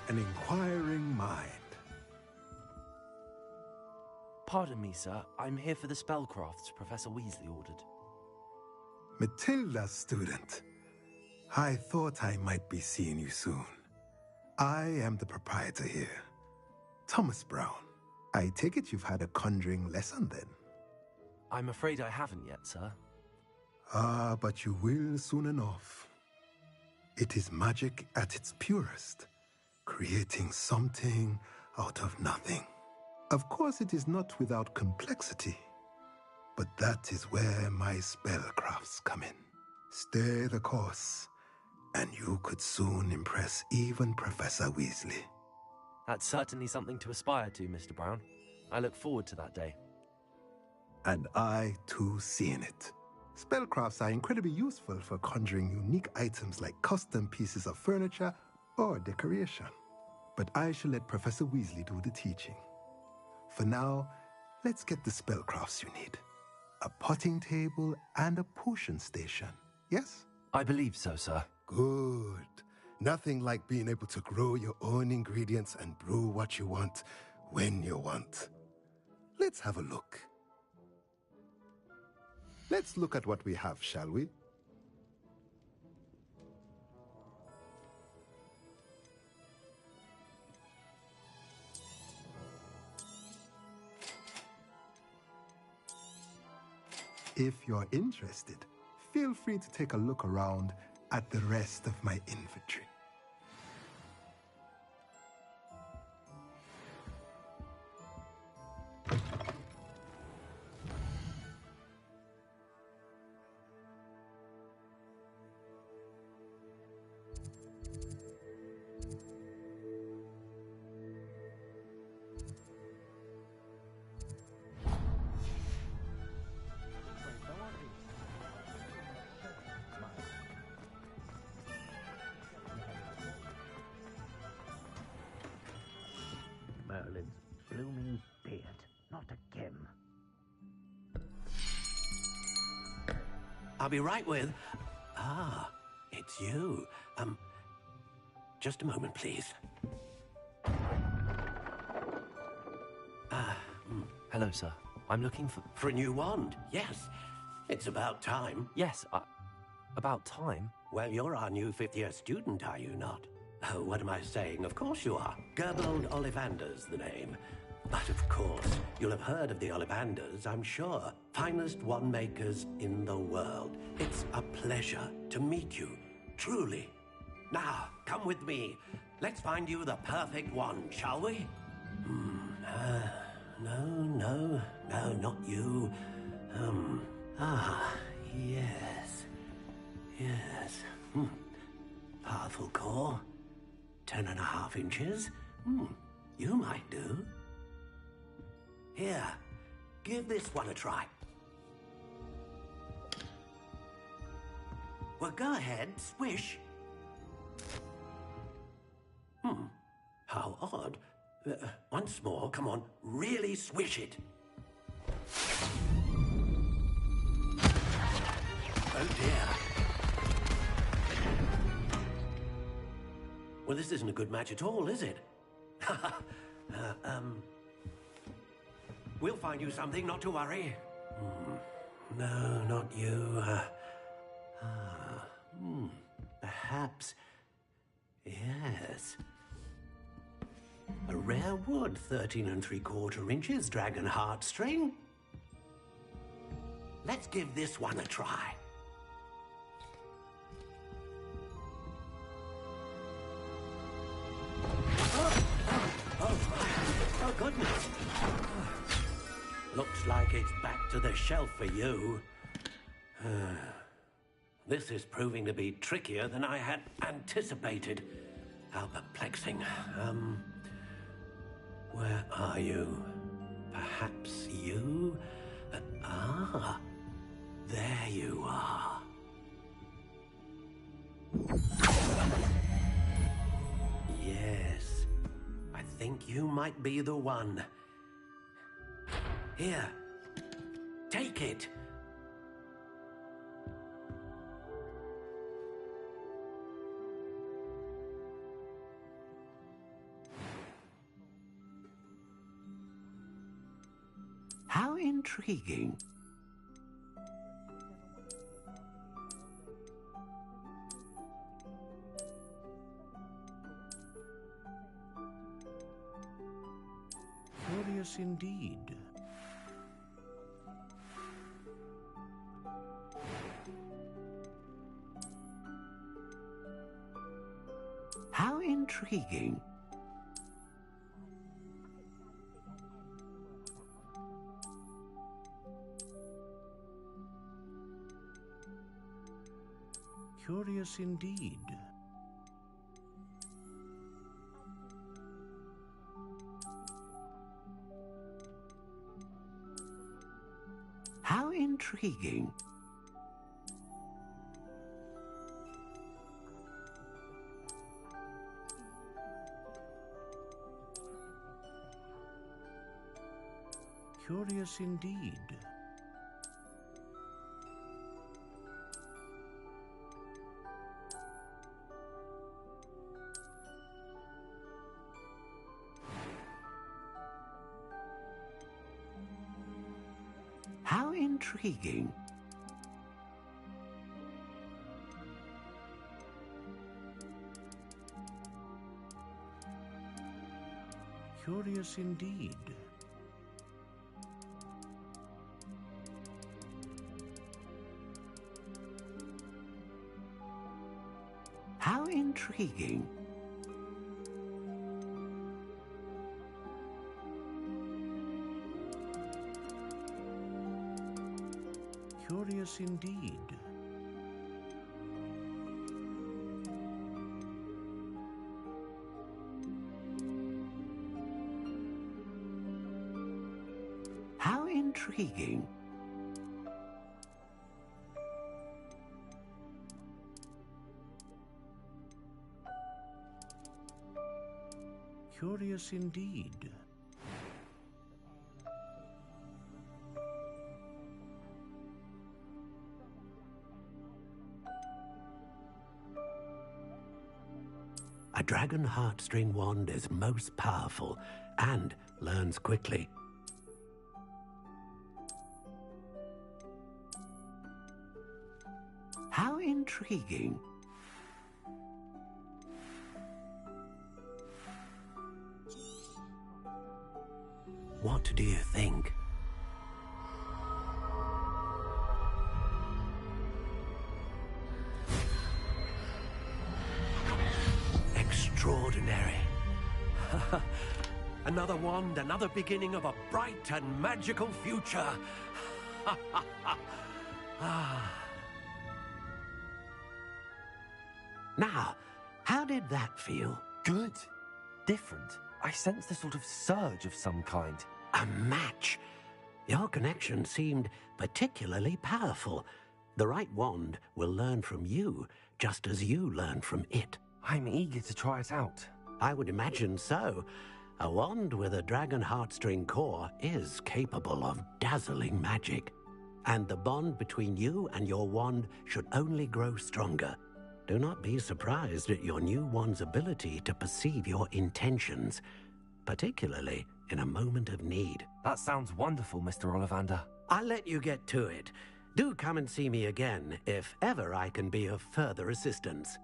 An inquiring mind. Pardon me, sir. I'm here for the spellcrafts Professor Weasley ordered. Matilda, student. I thought I might be seeing you soon. I am the proprietor here, Thomas Brown. I take it you've had a conjuring lesson then? I'm afraid I haven't yet, sir. Ah, but you will soon enough. It is magic at its purest, creating something out of nothing. Of course, it is not without complexity, but that is where my spellcrafts come in. Stay the course, and you could soon impress even Professor Weasley. That's certainly something to aspire to, Mr. Brown. I look forward to that day. And I, too, see in it. Spellcrafts are incredibly useful for conjuring unique items like custom pieces of furniture or decoration. But I shall let Professor Weasley do the teaching. For now, let's get the spellcrafts you need. A potting table and a potion station, yes? I believe so, sir. Good. Nothing like being able to grow your own ingredients and brew what you want when you want. Let's have a look. Let's look at what we have, shall we? If you're interested, feel free to take a look around at the rest of my inventory. Merlin's blooming beard. Not again. I'll be right with... Ah, it's you. Just a moment, please. Hello, sir. I'm looking for... For a new wand, yes. It's about time. Yes, about time? Well, you're our new fifth-year student, are you not? Oh, what am I saying? Of course you are. Gerbold Ollivander's the name. But of course, you'll have heard of the Ollivanders, I'm sure. Finest wand makers in the world. It's a pleasure to meet you, truly. Now, come with me. Let's find you the perfect wand, shall we? No, not you. Yes. Powerful core. 10.5 inches. You might do. Here, give this one a try. Well, go ahead, swish. How odd. Once more, come on, really swish it. Oh dear. Well, this isn't a good match at all, is it? We'll find you something, not to worry. No, not you. Perhaps... Yes. A rare wood, 13 3/4 inches, dragon heartstring. Let's give this one a try. Oh, goodness. Looks like it's back to the shelf for you. This is proving to be trickier than I had anticipated. How perplexing. Where are you? Perhaps you? There you are. Yes, I think you might be the one. Here, take it. How intriguing. Curious indeed. How intriguing. Curious indeed. How intriguing. Curious indeed. How intriguing. Curious indeed. How intriguing. Curious indeed. How intriguing. Curious indeed. A dragon heartstring wand is most powerful and learns quickly. How intriguing. What do you think? Extraordinary. Another wand, another beginning of a bright and magical future. Now, how did that feel? Good. Different. I sensed a sort of surge of some kind. A match. Your connection seemed particularly powerful. The right wand will learn from you, just as you learn from it. I'm eager to try it out. I would imagine so. A wand with a dragon heartstring core is capable of dazzling magic. And the bond between you and your wand should only grow stronger. Do not be surprised at your new wand's ability to perceive your intentions, particularly in a moment of need. That sounds wonderful, Mr. Ollivander. I'll let you get to it. Do come and see me again if ever I can be of further assistance.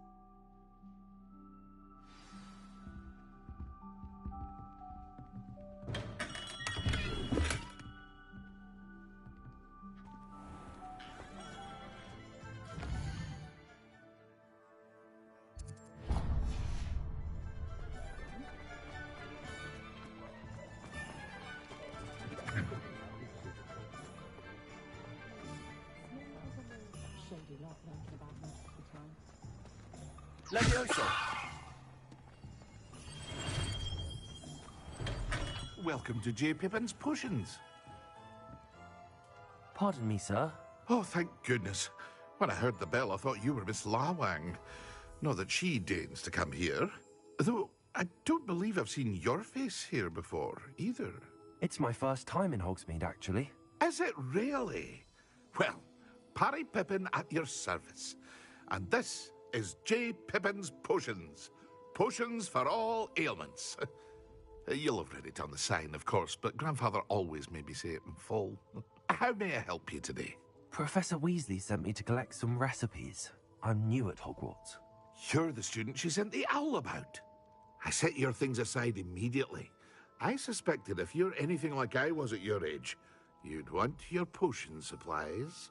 Levioso! Welcome to J. Pippin's Potions. Pardon me, sir. Oh, thank goodness. When I heard the bell, I thought you were Miss Lawang. Not that she deigns to come here. Though, I don't believe I've seen your face here before, either. It's my first time in Hogsmeade, actually. Is it really? Well, Parry Pippin at your service. And this is J. Pippin's Potions. Potions for all ailments. You'll have read it on the sign, of course, but Grandfather always made me say it in full. How may I help you today? Professor Weasley sent me to collect some recipes. I'm new at Hogwarts. You're the student she sent the owl about. I set your things aside immediately. I suspected if you're anything like I was at your age, you'd want your potion supplies.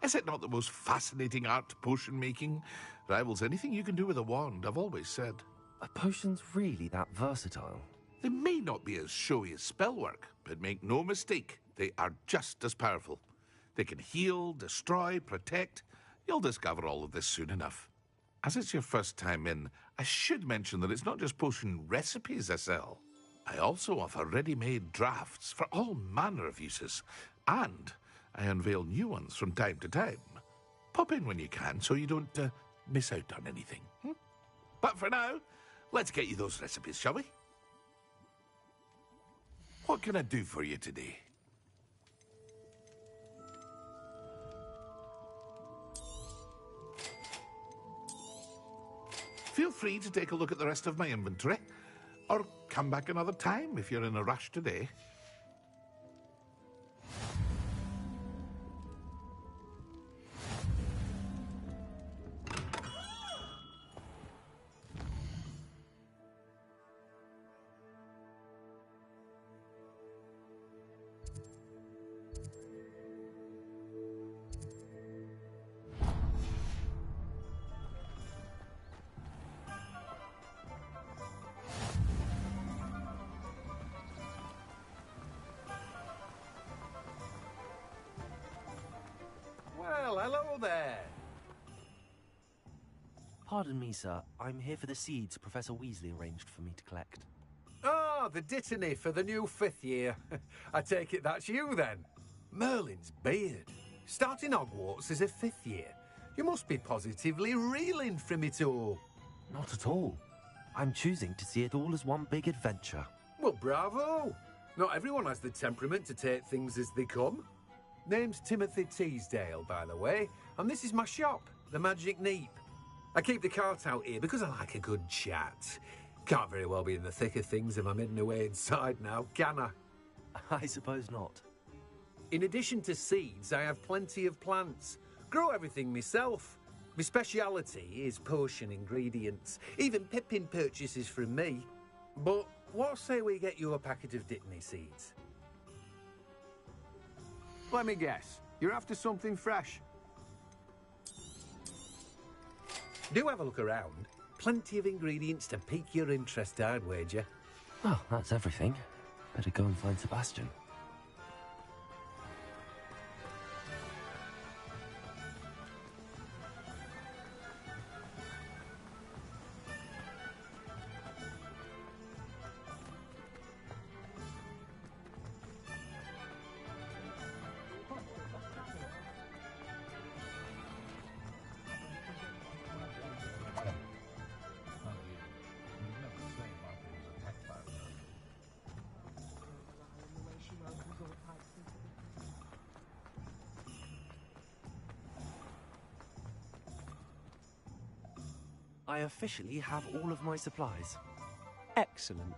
Is it not the most fascinating art, potion making? Rivals anything you can do with a wand, I've always said. Are potions really that versatile? They may not be as showy as spellwork, but make no mistake, they are just as powerful. They can heal, destroy, protect. You'll discover all of this soon enough. As it's your first time in, I should mention that it's not just potion recipes I sell. I also offer ready-made drafts for all manner of uses, and I unveil new ones from time to time. Pop in when you can so you don't miss out on anything. But for now, let's get you those recipes, shall we? What can I do for you today? Feel free to take a look at the rest of my inventory, or come back another time if you're in a rush today. Pardon me, sir. I'm here for the seeds Professor Weasley arranged for me to collect. Ah, the dittany for the new 5th year. I take it that's you, then. Merlin's beard. Starting Hogwarts as a 5th year. You must be positively reeling from it all. Not at all. I'm choosing to see it all as one big adventure. Well, bravo. Not everyone has the temperament to take things as they come. Name's Timothy Teasdale, by the way, and this is my shop, the Magic Neep. I keep the cart out here because I like a good chat. Can't very well be in the thick of things if I'm hidden away inside now, can I? I suppose not. In addition to seeds, I have plenty of plants. Grow everything myself. My speciality is potion ingredients. Even Pippin purchases from me. But what say we get you a packet of Dittany seeds? Let me guess. You're after something fresh. Do have a look around. Plenty of ingredients to pique your interest, I'd wager. Well, that's everything. Better go and find Sebastian. I officially have all of my supplies. Excellent.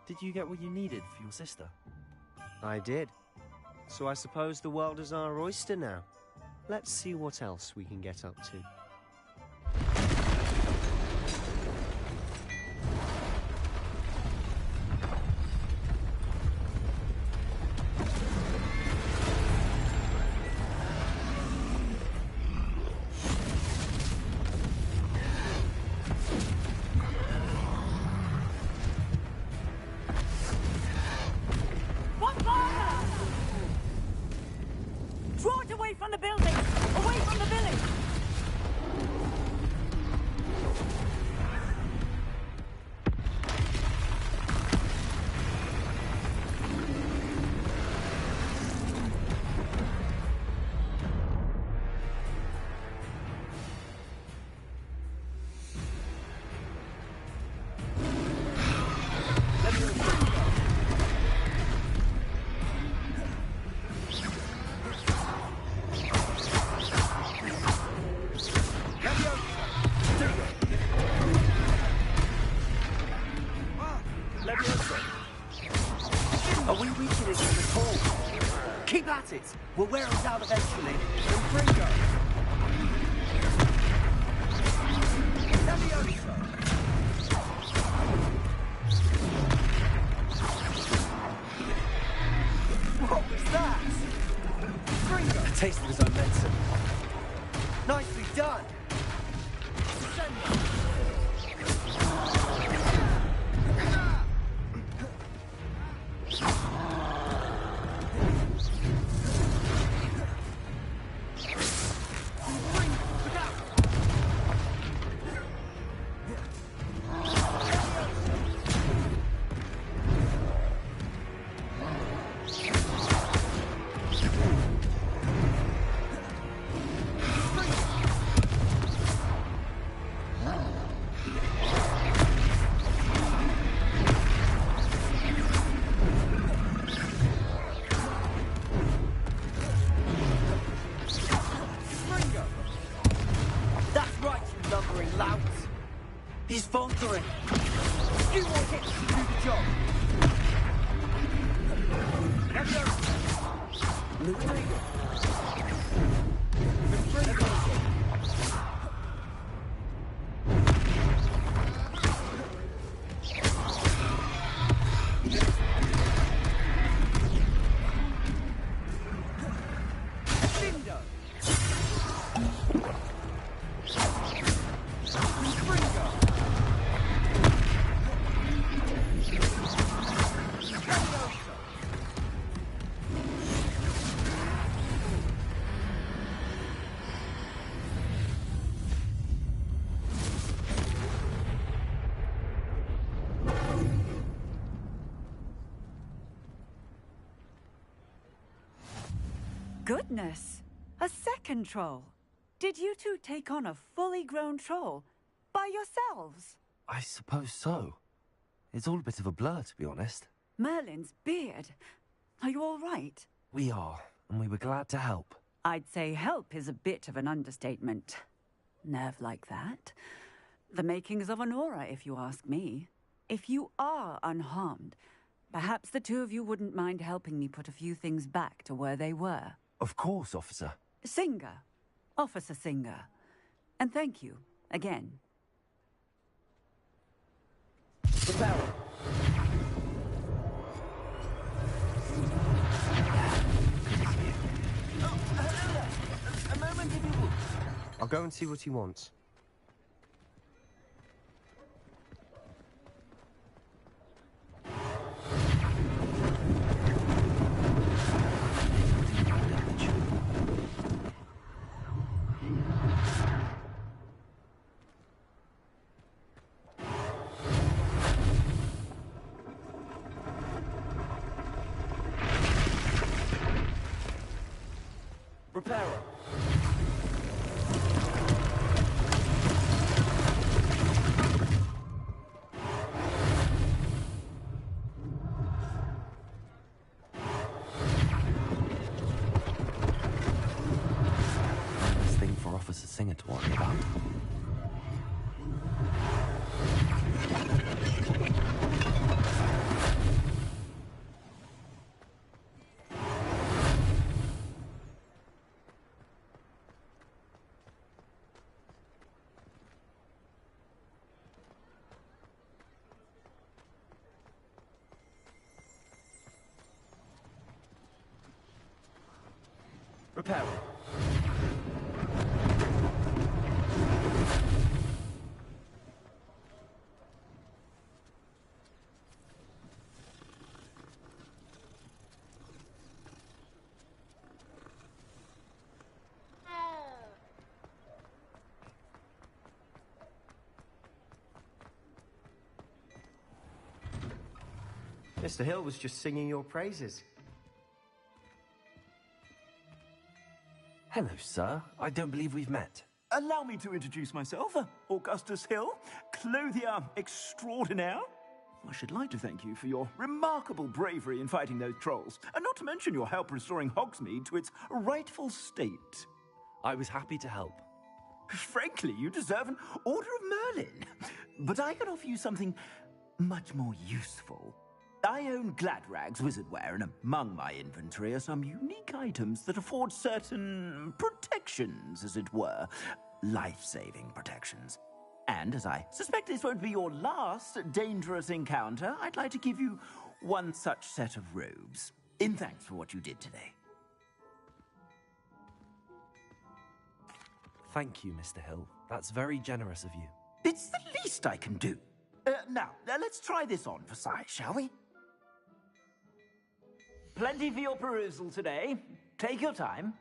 Did you get what you needed for your sister? I did. So I suppose the world is our oyster now. Let's see what else we can get up to. Draw it away from the building! Away from the village! Are we weakening it at all? Keep at it. We'll wear us out eventually. Fringo. Leviosa. What was that? Fringo. A taste of his own medicine. Nicely done. He's faltering. You want him to do the job. Let's go. Goodness! A second troll! Did you two take on a fully grown troll? By yourselves? I suppose so. It's all a bit of a blur, to be honest. Merlin's beard. Are you all right? We are, and we were glad to help. I'd say help is a bit of an understatement. Nerve like that. The makings of an aura, if you ask me. If you are unharmed, perhaps the two of you wouldn't mind helping me put a few things back to where they were. Of course, officer. Singer. Officer Singer. And thank you, again. Prepare. A moment, if you would. I'll go and see what he wants. Prepare. This thing for Officer Singer to worry about. Prepare. Mr. Hill was just singing your praises. Hello, sir. I don't believe we've met. Allow me to introduce myself, Augustus Hill, clothier extraordinaire. I should like to thank you for your remarkable bravery in fighting those trolls, and not to mention your help restoring Hogsmeade to its rightful state. I was happy to help. Frankly, you deserve an Order of Merlin. But I can offer you something much more useful. I own Gladrag's wizardware, and among my inventory are some unique items that afford certain protections, as it were. Life-saving protections. And as I suspect this won't be your last dangerous encounter, I'd like to give you one such set of robes, in thanks for what you did today. Thank you, Mr. Hill. That's very generous of you. It's the least I can do. Now, let's try this on for size, shall we? Plenty for your perusal today. Take your time.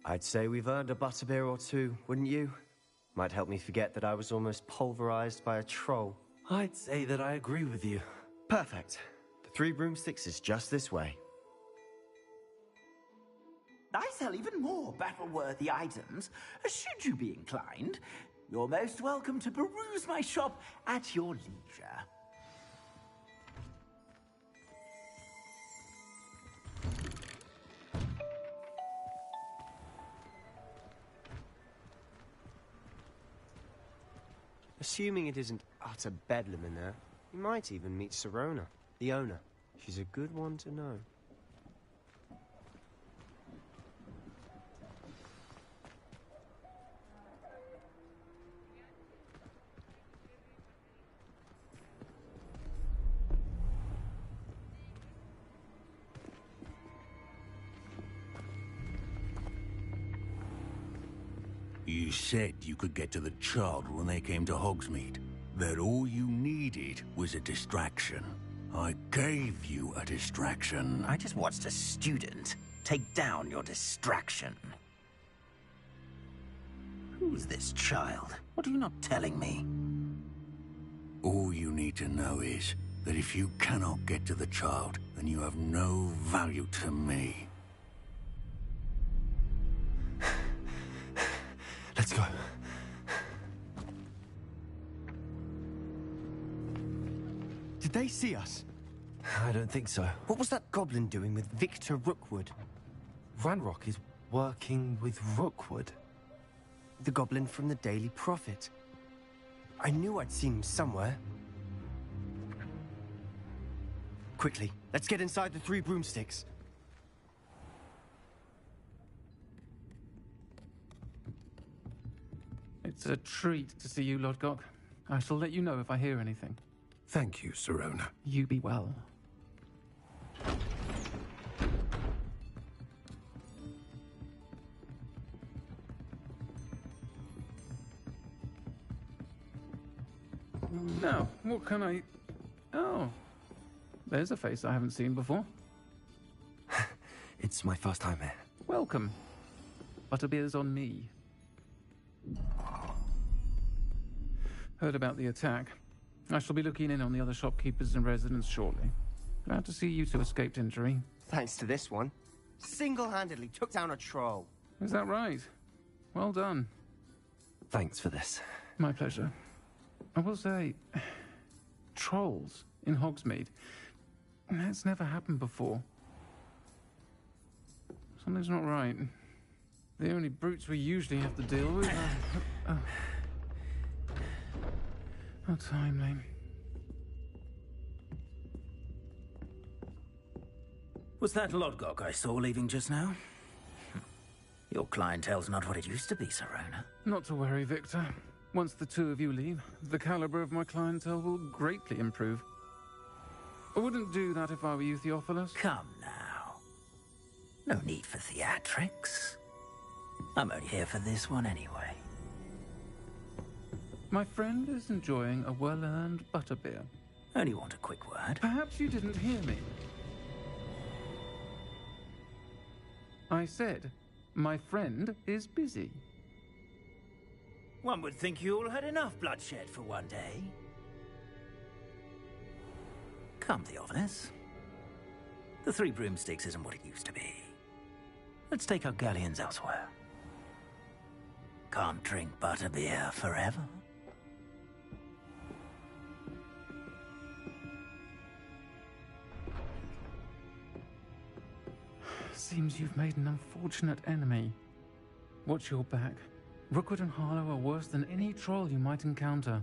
I'd say we've earned a butterbeer or two, wouldn't you? Might help me forget that I was almost pulverized by a troll. I'd say that I agree with you. Perfect. The 3 broomsticks is just this way. I sell even more battle-worthy items, should you be inclined. You're most welcome to peruse my shop at your leisure. Assuming it isn't utter bedlam in there, you might even meet Sirona, the owner. She's a good one to know. You said you could get to the child when they came to Hogsmeade. That all you needed was a distraction. I gave you a distraction. I just watched a student take down your distraction. Who's this child? What are you not telling me? All you need to know is that if you cannot get to the child, then you have no value to me. Let's go. Did they see us? I don't think so. What was that goblin doing with Victor Rookwood? Ranrock is working with Rookwood. The goblin from the Daily Prophet. I knew I'd seen him somewhere. Quickly, let's get inside the Three Broomsticks. It's a treat to see you, Lodgok. I shall let you know if I hear anything. Thank you, Sirona. You be well. Now, what can I... Oh, there's a face I haven't seen before. It's my first time here. Welcome. Butterbeer's on me. Heard about the attack. I shall be looking in on the other shopkeepers and residents shortly. Glad to see you two escaped injury. Thanks to this one. Single-handedly took down a troll. Is that right? Well done. Thanks for this. My pleasure. I will say, trolls in Hogsmeade. That's never happened before. Something's not right. The only brutes we usually have to deal with are... How timely. Was that Lodgok I saw leaving just now? Your clientele's not what it used to be, Sirona. Not to worry, Victor. Once the two of you leave, the caliber of my clientele will greatly improve. I wouldn't do that if I were you, Theophilus. Come now. No need for theatrics. I'm only here for this one anyway. My friend is enjoying a well-earned butterbeer. Only want a quick word. Perhaps you didn't hear me. I said, my friend is busy. One would think you all had enough bloodshed for one day. Come, Theophilus. The Three Broomsticks isn't what it used to be. Let's take our galleons elsewhere. Can't drink butterbeer forever. Seems you've made an unfortunate enemy. Watch your back. Rookwood and Harlow are worse than any troll you might encounter.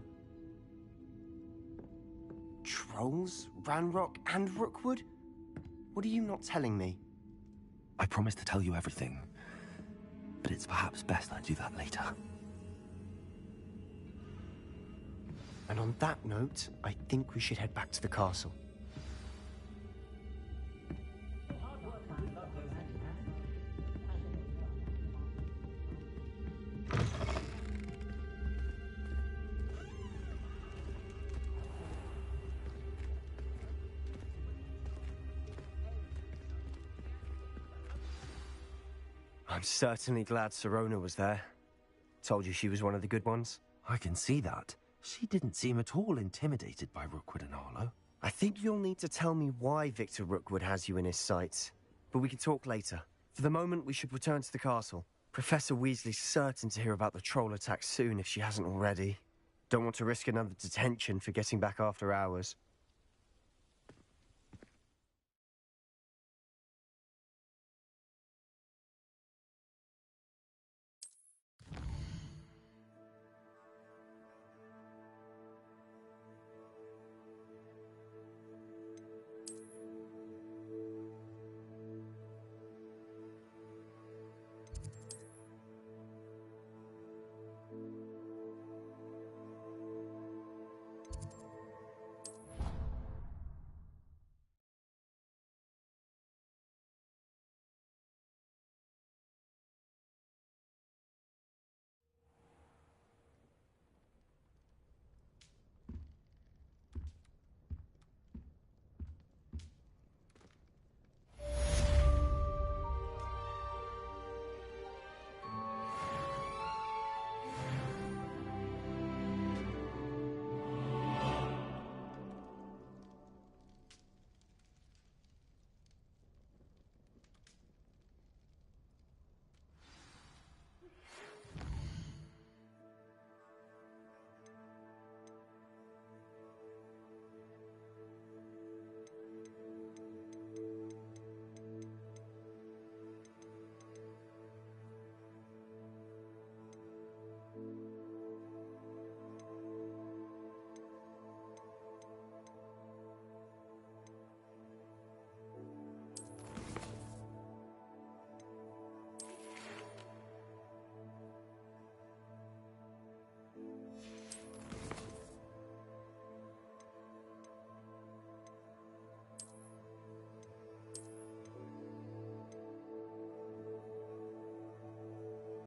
Trolls? Ranrock and Rookwood? What are you not telling me? I promise to tell you everything, but it's perhaps best I do that later. And on that note, I think we should head back to the castle. I'm certainly glad Sirona was there. Told you she was one of the good ones. I can see that. She didn't seem at all intimidated by Rookwood and Harlow. I think you'll need to tell me why Victor Rookwood has you in his sights. But we can talk later. For the moment, we should return to the castle. Professor Weasley's certain to hear about the troll attack soon if she hasn't already. Don't want to risk another detention for getting back after hours.